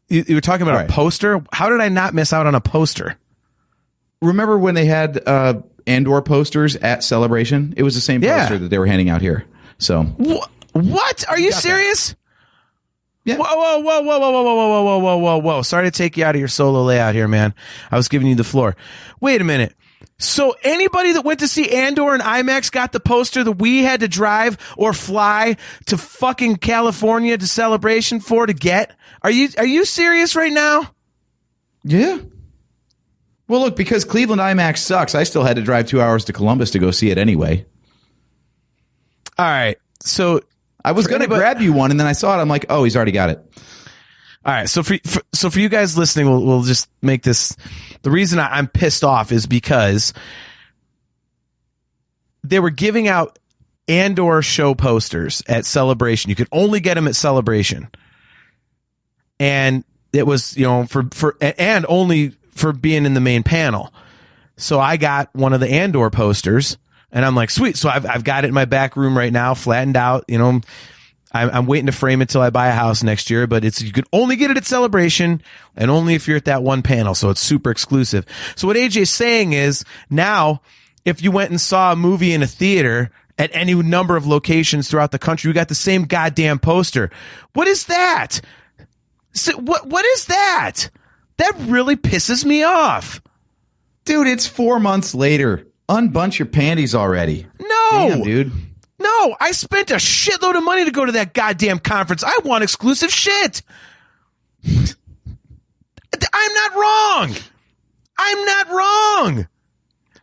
you were talking about a poster? How did I not miss out on a poster? Remember when they had Andor posters at Celebration? It was the same poster that they were handing out here. So what? Are you serious? That. Yeah. Whoa. Sorry to take you out of your solo layout here, man. I was giving you the floor. Wait a minute. So anybody that went to see Andor in IMAX got the poster that we had to drive or fly to fucking California to Celebration to get? Are you serious right now? Yeah. Well, look, because Cleveland IMAX sucks, I still had to drive 2 hours to Columbus to go see it anyway. All right. So I was going to grab you one, and then I saw it. I'm like, oh, he's already got it. All right, so for you guys listening, we'll just make this. The reason I'm pissed off is because they were giving out Andor show posters at Celebration. You could only get them at Celebration, and it was and only for being in the main panel. So I got one of the Andor posters, and I'm like, sweet. So I've got it in my back room right now, flattened out. I'm waiting to frame it till I buy a house next year, but you could only get it at Celebration and only if you're at that one panel. So it's super exclusive. So what AJ's saying is now, if you went and saw a movie in a theater at any number of locations throughout the country, you got the same goddamn poster. What is that? So what is that? That really pisses me off. Dude, it's 4 months later. Unbunch your panties already. No. Damn, dude. No, I spent a shitload of money to go to that goddamn conference. I want exclusive shit. I'm not wrong.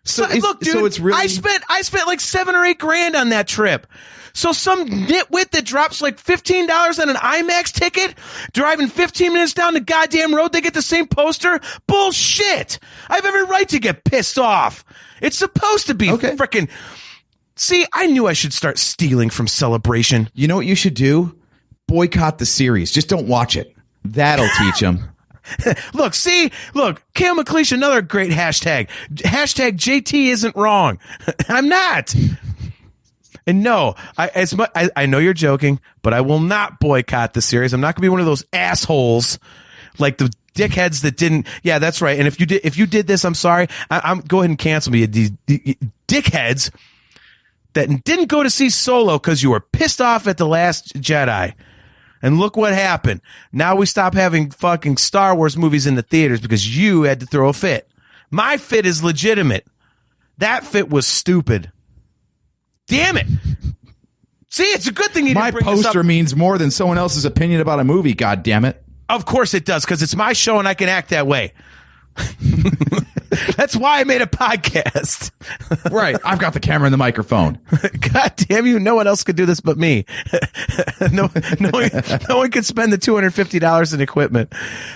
So look, dude, so it's really... I spent like $7 or $8 grand on that trip. So some nitwit that drops like $15 on an IMAX ticket, driving 15 minutes down the goddamn road, they get the same poster? Bullshit. I have every right to get pissed off. It's supposed to be freaking... See, I knew I should start stealing from Celebration. You know what you should do? Boycott the series. Just don't watch it. That'll teach them. Look, Cam McLeish, another great hashtag. Hashtag JT isn't wrong. I'm not. And no, I know you're joking, but I will not boycott the series. I'm not going to be one of those assholes like the dickheads that didn't. Yeah, that's right. And if you did this, I'm sorry. I'm go ahead and cancel me. These dickheads that didn't go to see Solo because you were pissed off at The Last Jedi. And look what happened. Now we stop having fucking Star Wars movies in the theaters because you had to throw a fit. My fit is legitimate. That fit was stupid. Damn it. See, it's a good thing you didn't bring this up. My poster means more than someone else's opinion about a movie, God damn it. Of course it does, because it's my show and I can act that way. That's why I made a podcast. Right. I've got the camera and the microphone. God damn you. No one else could do this but me. No one could spend the $250 in equipment.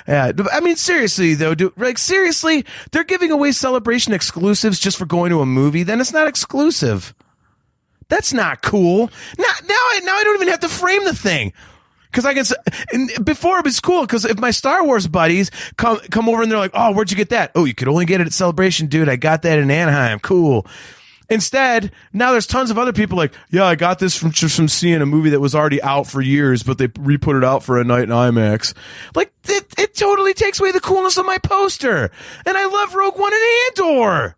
Yeah. I mean, seriously, though, seriously, they're giving away Celebration exclusives just for going to a movie. Then it's not exclusive. That's not cool. Now I don't even have to frame the thing. Because I guess before it was cool. Because if my Star Wars buddies come over and they're like, "Oh, where'd you get that? Oh, you could only get it at Celebration, dude. I got that in Anaheim. Cool." Instead, now there's tons of other people like, "Yeah, I got this from seeing a movie that was already out for years, but they re-put it out for a night in IMAX." Like it totally takes away the coolness of my poster. And I love Rogue One and Andor.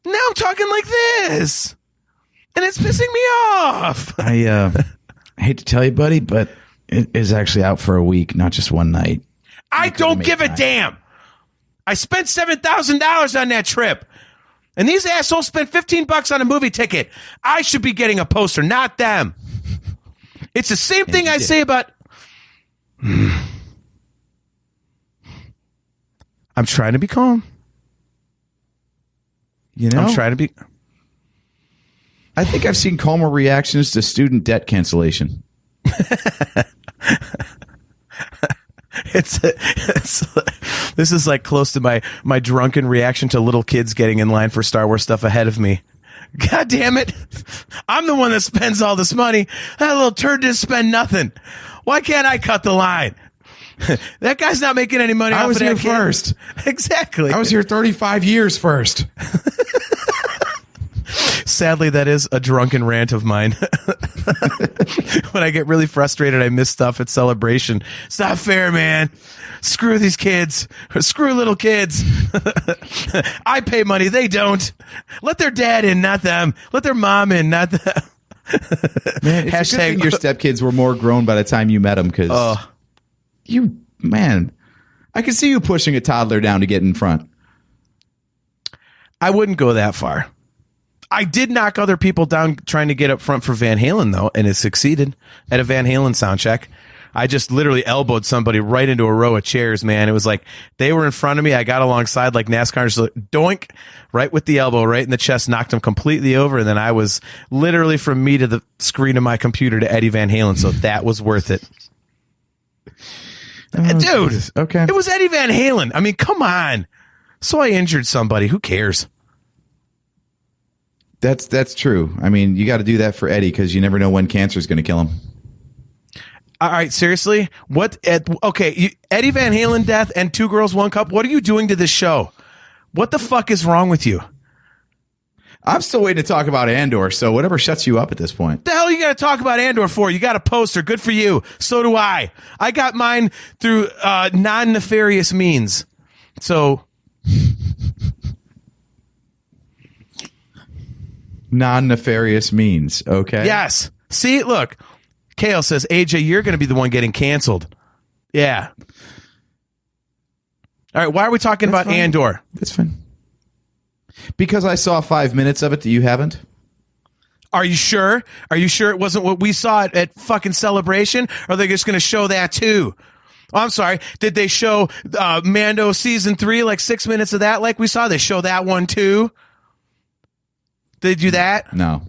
Now I'm talking like this, and it's pissing me off. I hate to tell you, buddy, but it is actually out for a week, not just one night. I don't give a damn. I spent $7,000 on that trip, and these assholes spent $15 on a movie ticket. I should be getting a poster, not them. It's the same thing I say about... I'm trying to be calm. You know? I'm trying to be... I think I've seen calmer reactions to student debt cancellation. This is like close to my drunken reaction to little kids getting in line for Star Wars stuff ahead of me. God damn it. I'm the one that spends all this money. That little turd didn't spend nothing. Why can't I cut the line? That guy's not making any money. I was here kid. first. Exactly. I was here 35 years first. Sadly, that is a drunken rant of mine. When I get really frustrated, I miss stuff at Celebration. It's not fair, man. Screw these kids. Screw little kids. I pay money. They don't. Let their dad in, not them. Let their mom in, not them. Man, it's a good thing your stepkids were more grown by the time you met them, because I can see you pushing a toddler down to get in front. I wouldn't go that far. I did knock other people down trying to get up front for Van Halen, though, and it succeeded at a Van Halen sound check. I just literally elbowed somebody right into a row of chairs, man. It was like they were in front of me. I got alongside like NASCAR, just like, doink, right with the elbow, right in the chest, knocked them completely over. And then I was literally from me to the screen of my computer to Eddie Van Halen. So that was worth it. Dude, Jesus. Okay. it was Eddie Van Halen. I mean, come on. So I injured somebody. Who cares? That's true. I mean, you got to do that for Eddie because you never know when cancer is going to kill him. All right, seriously? Eddie Van Halen death and 2 Girls, 1 Cup. What are you doing to this show? What the fuck is wrong with you? I'm still waiting to talk about Andor, so whatever shuts you up at this point. The hell you got to talk about Andor for? You got a poster. Good for you. So do I. I got mine through non-nefarious means. So... Non-nefarious means, okay? Yes. See, look. Kale says, AJ, you're going to be the one getting canceled. Yeah. All right, why are we talking about fine. Andor? That's fine. Because I saw 5 minutes of it that you haven't. Are you sure? Are you sure it wasn't what we saw at fucking Celebration? Or are they just going to show that too? Oh, I'm sorry. Did they show Mando season 3, like 6 minutes of that like we saw? They show that one too? Did they do that? No.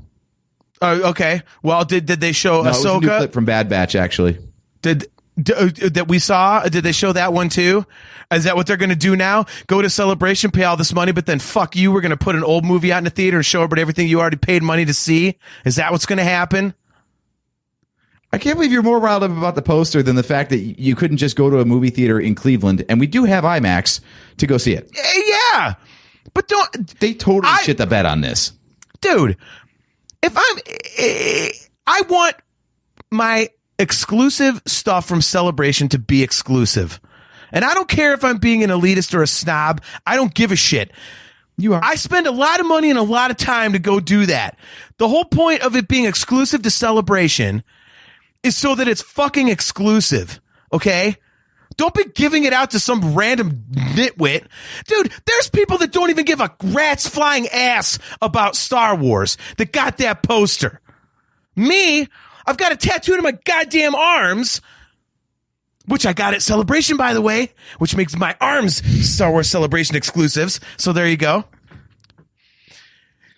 Okay. Well, did they show No, it was a new Ahsoka? clip from Bad Batch, actually. That we saw? Did they show that one too? Is that what they're going to do now? Go to Celebration, pay all this money, but then fuck you, we're going to put an old movie out in the theater and show everybody everything you already paid money to see? Is that what's going to happen? I can't believe you're more riled up about the poster than the fact that you couldn't just go to a movie theater in Cleveland, and we do have IMAX, to go see it. Yeah. But They totally shit the bed on this. Dude, I want my exclusive stuff from Celebration to be exclusive. And I don't care if I'm being an elitist or a snob. I don't give a shit. You are. I spend a lot of money and a lot of time to go do that. The whole point of it being exclusive to Celebration is so that it's fucking exclusive. Okay? Don't be giving it out to some random nitwit. Dude, there's people that don't even give a rat's flying ass about Star Wars that got that poster. Me, I've got it tattooed on my goddamn arms, which I got at Celebration, by the way, which makes my arms Star Wars Celebration exclusives. So there you go.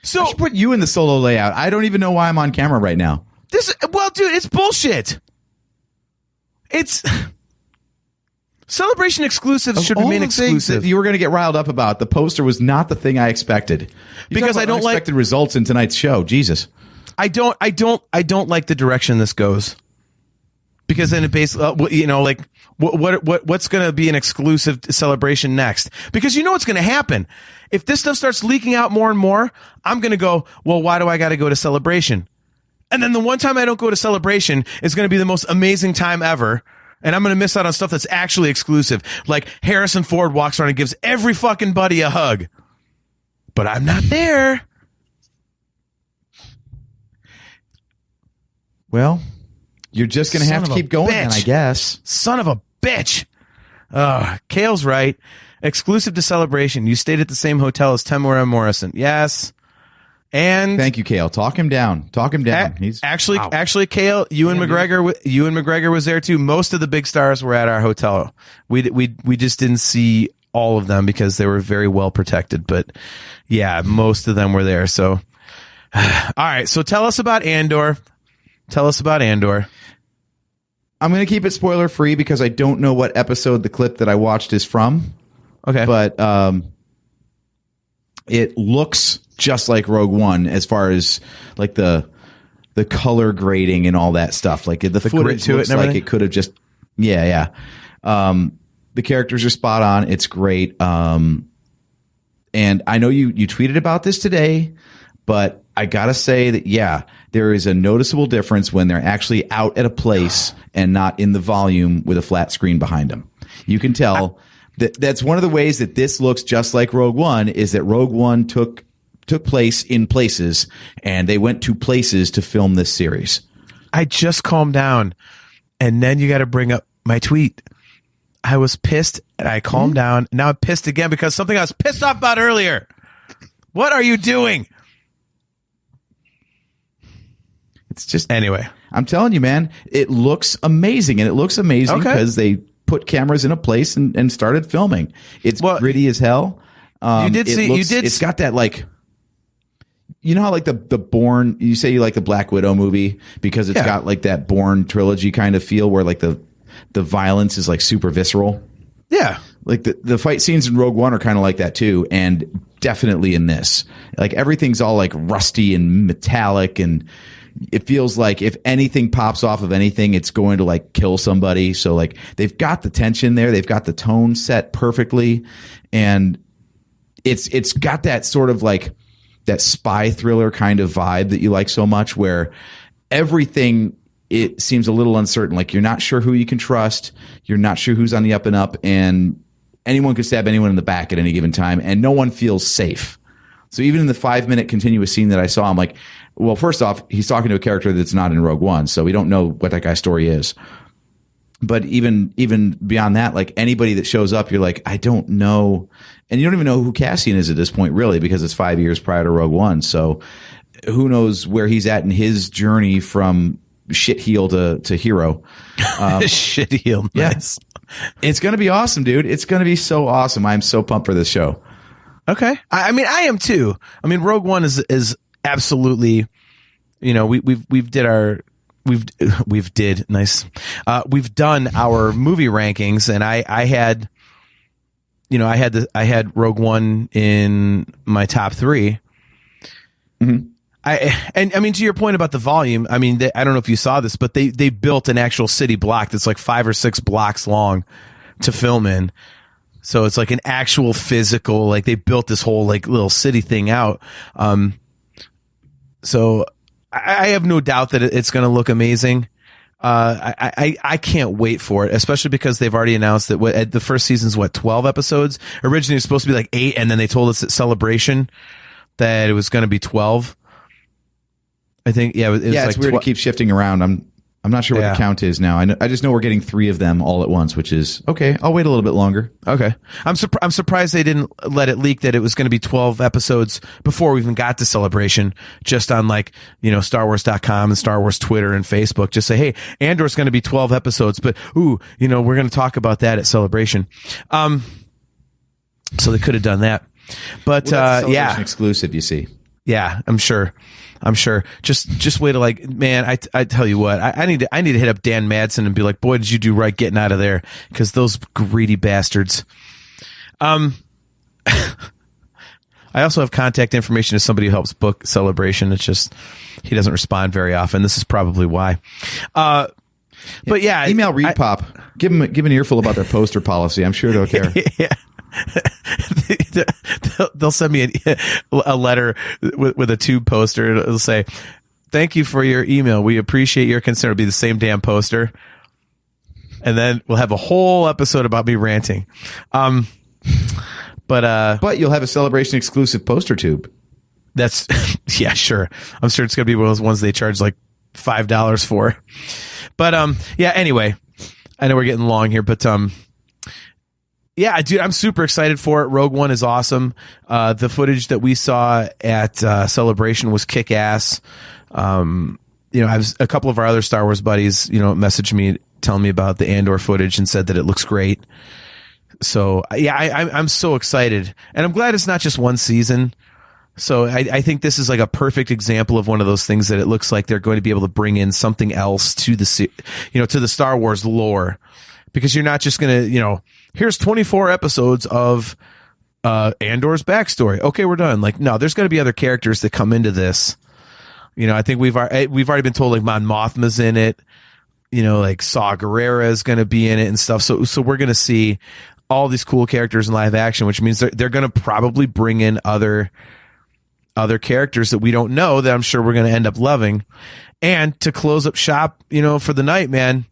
So I should put you in the solo layout. I don't even know why I'm on camera right now. Well, dude, it's bullshit. It's... Celebration exclusives should remain exclusive. That you were going to get riled up about. The poster was not the thing I expected. Because I don't like unexpected results in tonight's show. Jesus, I don't like the direction this goes. Because then it basically, like what's going to be an exclusive Celebration next? Because you know what's going to happen if this stuff starts leaking out more and more. I'm going to go, well, why do I got to go to Celebration? And then the one time I don't go to Celebration is going to be the most amazing time ever. And I'm going to miss out on stuff that's actually exclusive. Like Harrison Ford walks around and gives every fucking buddy a hug. But I'm not there. Well, you're just going to have to keep going then, I guess. Son of a bitch. Kale's right. Exclusive to Celebration. You stayed at the same hotel as Temuera Morrison. Yes. And thank you, Kale. Talk him down. He's actually, Kale, Ewan McGregor was there too. Most of the big stars were at our hotel. We just didn't see all of them because they were very well protected. But yeah, most of them were there. So, all right. So tell us about Andor. I'm going to keep it spoiler free because I don't know what episode the clip that I watched is from. Okay, but it looks just like Rogue One as far as like the color grading and all that stuff. Like the footage to looks it like it could have just the characters are spot on. It's great. And I know you tweeted about this today, but I gotta say that there is a noticeable difference when they're actually out at a place and not in the volume with a flat screen behind them. You can tell that's one of the ways that this looks just like Rogue One is that Rogue One took place in places and they went to places to film this series. I just calmed down, and then you got to bring up my tweet. I was pissed and I calmed down. Now I'm pissed again because something I was pissed off about earlier. What are you doing? It's just anyway. I'm telling you, man, it looks amazing, and it looks amazing because they put cameras in a place and started filming. It's gritty as hell. It's got that like. You know how like the Bourne, you say you like the Black Widow movie because it's got like that Bourne trilogy kind of feel where like the the violence is like super visceral. Yeah. Like the fight scenes in Rogue One are kind of like that too, and definitely in this. Like everything's all like rusty and metallic, and it feels like if anything pops off of anything, it's going to like kill somebody. So like they've got the tension there, they've got the tone set perfectly, and it's got that sort of like that spy thriller kind of vibe that you like so much, where everything, it seems a little uncertain. Like you're not sure who you can trust. You're not sure who's on the up and up, and anyone could stab anyone in the back at any given time, and no one feels safe. So even in the 5-minute continuous scene that I saw, I'm like, well, first off, he's talking to a character that's not in Rogue One, so we don't know what that guy's story is. But even beyond that, like anybody that shows up, you're like, I don't know. And you don't even know who Cassian is at this point, really, because it's 5 years prior to Rogue One. So who knows where he's at in his journey from shit heel to hero. Shit heel. Nice. Yeah. It's going to be awesome, dude. It's going to be so awesome. I'm so pumped for this show. Okay. I mean, I am too. I mean, Rogue One is absolutely, you know, we've done our movie rankings, and I had Rogue One in my top 3. Mm-hmm. I mean, to your point about the volume, I mean, I don't know if you saw this, but they built an actual city block that's like 5 or 6 blocks long to film in. So it's like an actual physical, like they built this whole like little city thing out. So I have no doubt that it's going to look amazing. I can't wait for it, especially because they've already announced that the first season's 12 episodes. Originally it was supposed to be like 8, and then they told us at Celebration that it was going to be 12. I think, yeah, it was it's like weird to keep shifting around. I'm not sure what the count is now. I just know we're getting 3 of them all at once, which is okay. I'll wait a little bit longer. Okay. I'm surprised they didn't let it leak that it was going to be 12 episodes before we even got to Celebration, just on like, you know, StarWars.com and Star Wars Twitter and Facebook. Just say, hey, Andor's going to be 12 episodes, but you know, we're going to talk about that at Celebration. So they could have done that. But Celebration exclusive, you see. Yeah, I'm sure. Just wait till like, man, I tell you what, I need to hit up Dan Madsen and be like, boy, did you do right getting out of there, because those greedy bastards. I also have contact information of somebody who helps book Celebration. It's just he doesn't respond very often. This is probably why. But yeah, email Repop. Give him an earful about their poster policy. I'm sure they'll care. Yeah. They'll send me a letter with a tube poster. It'll say, thank you for your email, we appreciate your concern. It'll be the same damn poster, and then we'll have a whole episode about me ranting. But you'll have a Celebration exclusive poster tube. That's yeah, sure. I'm sure it's gonna be one of those ones they charge like $5 for. But yeah, anyway, I know we're getting long here, but yeah, dude, I'm super excited for it. Rogue One is awesome. The footage that we saw at Celebration was kick ass. You know, a couple of our other Star Wars buddies, you know, messaged me telling me about the Andor footage and said that it looks great. So yeah, I'm so excited, and I'm glad it's not just one season. So I think this is like a perfect example of one of those things that it looks like they're going to be able to bring in something else to the, you know, to the Star Wars lore. Because you're not just going to, you know, here's 24 episodes of Andor's backstory. Okay, we're done. Like, no, there's going to be other characters that come into this. You know, I think we've already been told like Mon Mothma's in it. You know, like Saw Gerrera is going to be in it and stuff. So we're going to see all these cool characters in live action, which means they're going to probably bring in other characters that we don't know that I'm sure we're going to end up loving. And to close up shop, you know, for the night, man.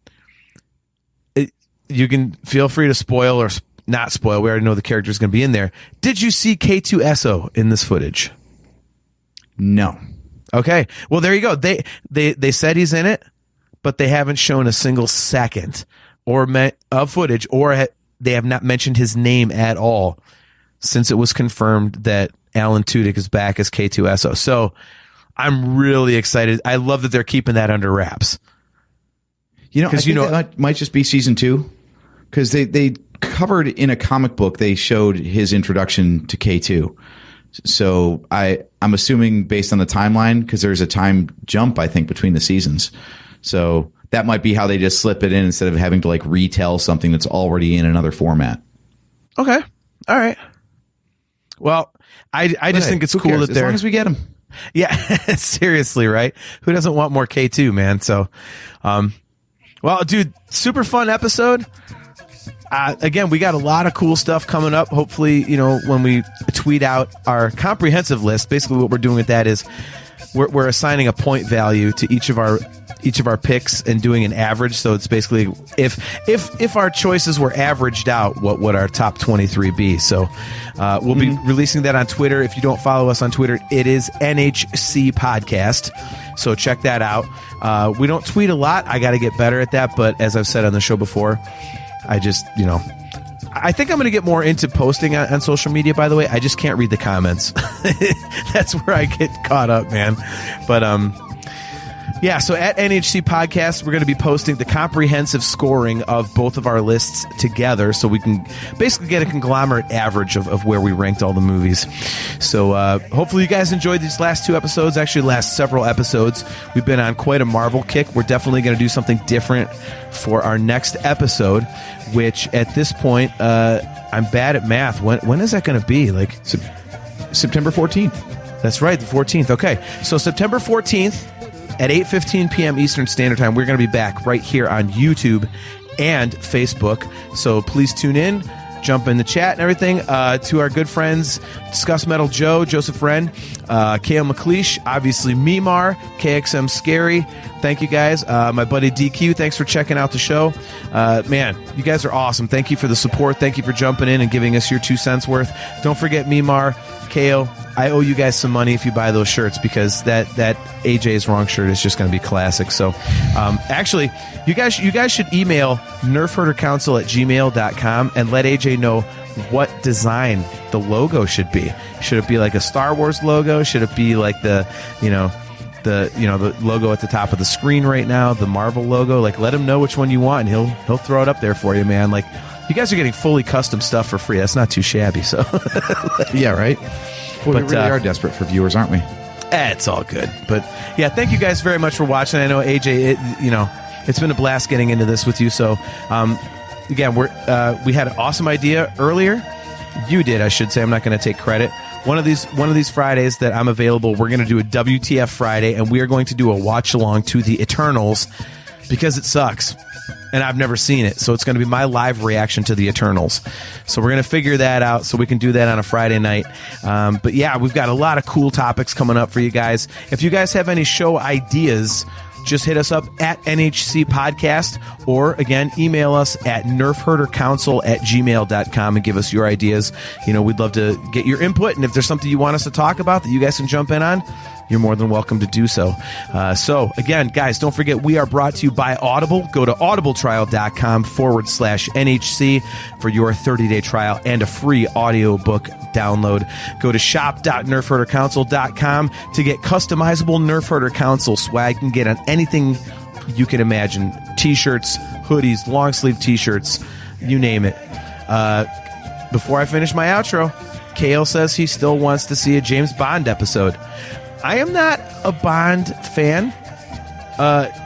You can feel free to spoil or not spoil. We already know the character is going to be in there. Did you see K2SO in this footage? No. Okay. Well, there you go. They said he's in it, but they haven't shown a single second of footage, or they have not mentioned his name at all since it was confirmed that Alan Tudyk is back as K2SO. So I'm really excited. I love that they're keeping that under wraps. You know, I think that might just be season 2. Because they covered in a comic book, they showed his introduction to K2. So I'm assuming based on the timeline, because there's a time jump, I think, between the seasons. So that might be how they just slip it in instead of having to like retell something that's already in another format. Okay. All right. Well, I just think it's who cool cares? that they're as long as we get them. Yeah, seriously, right? Who doesn't want more K2, man? So, well, dude, super fun episode. Again, we got a lot of cool stuff coming up. Hopefully, when we tweet out our comprehensive list, basically what we're doing with that is we're assigning a point value to each of our picks and doing an average. So it's basically if our choices were averaged out, what would our top 23 be? So we'll be releasing that on Twitter. If you don't follow us on Twitter, it is NHC Podcast. So check that out. We don't tweet a lot. I got to get better at that. But as I've said on the show before, I just, I think I'm going to get more into posting on social media, by the way. I just can't read the comments. That's where I get caught up, man. But, yeah, so at NHC Podcast, we're going to be posting the comprehensive scoring of both of our lists together so we can basically get a conglomerate average of where we ranked all the movies. So hopefully you guys enjoyed these last two episodes, actually last several episodes. We've been on quite a Marvel kick. We're definitely going to do something different for our next episode, which at this point, I'm bad at math. When is that going to be? Like September 14th. That's right, the 14th. Okay, so September 14th. At 8:15 p.m. Eastern Standard Time, we're going to be back right here on YouTube and Facebook. So please tune in, jump in the chat and everything. To our good friends, Discuss Metal Joe, Joseph Wren, Kale McLeish, obviously Mimar, KXM Scary. Thank you guys. My buddy DQ, thanks for checking out the show. Man, you guys are awesome. Thank you for the support. Thank you for jumping in and giving us your 2 cents worth. Don't forget Mimar, Kale. I owe you guys some money if you buy those shirts because that AJ's Wrong shirt is just going to be classic. So, actually, you guys should email nerfherdercouncil@gmail.com and let AJ know what design the logo should be. Should it be like a Star Wars logo? Should it be like the logo at the top of the screen right now, the Marvel logo? Like, let him know which one you want, and he'll throw it up there for you, man. Like, you guys are getting fully custom stuff for free. That's not too shabby. So, yeah, right. Well, we really are desperate for viewers, aren't we? It's all good. But yeah, thank you guys very much for watching. I know AJ, it's been a blast getting into this with you. So, again, we had an awesome idea earlier. You did, I should say. I'm not going to take credit. One of these Fridays that I'm available, we're going to do a WTF Friday, and we are going to do a watch along to the Eternals because it sucks. And I've never seen it, so it's going to be my live reaction to the Eternals. So we're going to figure that out so we can do that on a Friday night. But yeah, we've got a lot of cool topics coming up for you guys. If you guys have any show ideas, just hit us up at NHC Podcast, or again, email us at nerfherdercouncil@gmail.com and give us your ideas. We'd love to get your input, and if there's something you want us to talk about that you guys can jump in on, you're more than welcome to do so. So again, guys, don't forget we are brought to you by Audible. Go to audibletrial.com/NHC for your 30-day trial and a free audiobook download. Go to shop.nerfherdercouncil.com to get customizable Nerf Herder Council swag. You can get on anything you can imagine. T-shirts, hoodies, long sleeve T-shirts, you name it. Before I finish my outro, Kale says he still wants to see a James Bond episode. I am not a Bond fan.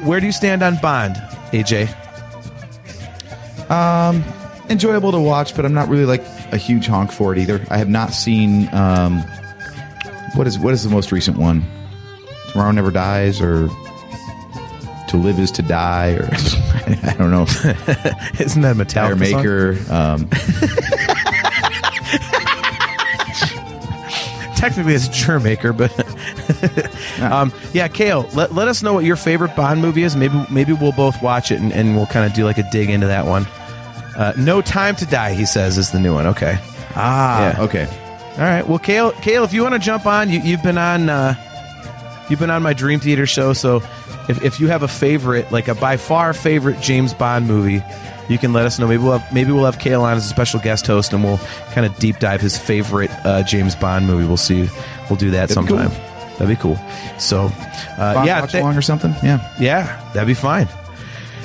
Where do you stand on Bond, AJ? Enjoyable to watch, but I'm not really like a huge honk for it either. I have not seen what is the most recent one? Tomorrow Never Dies, or To Live Is to Die, or I don't know. Isn't that Metallica Maker? Technically, it's Germaker, but yeah, Kale, let us know what your favorite Bond movie is. Maybe we'll both watch it and we'll kind of do like a dig into that one. No Time to Die, he says, is the new one. Okay. Yeah. Okay. All right. Well, Kale, if you want to jump on, you've been on my Dream Theater show. So if you have a favorite, like a by far favorite James Bond movie, you can let us know. Maybe we'll have Kale on as a special guest host, and we'll kind of deep dive his favorite James Bond movie. We'll see. We'll do that sometime. Cool. That'd be cool. So, watch along or something. Yeah, that'd be fine.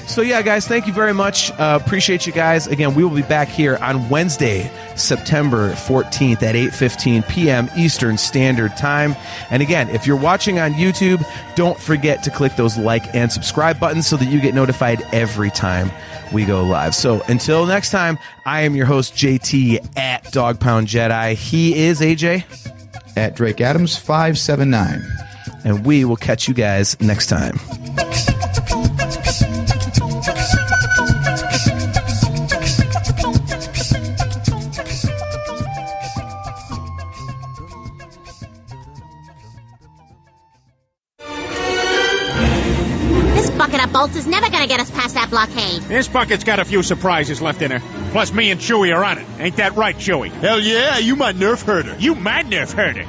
So yeah, guys, thank you very much. Appreciate you guys. Again, we will be back here on Wednesday, September 14th at 8:15 p.m. Eastern Standard Time. And again, if you're watching on YouTube, don't forget to click those like and subscribe buttons so that you get notified every time we go live. So until next time, I am your host, JT at Dog Pound Jedi. He is AJ. At Drake Adams 579. And we will catch you guys next time. This bucket of bolts is never gonna get us past that blockade. This bucket's got a few surprises left in her. Plus, me and Chewie are on it. Ain't that right, Chewie? Hell yeah, you my nerf herder. You my nerf herder.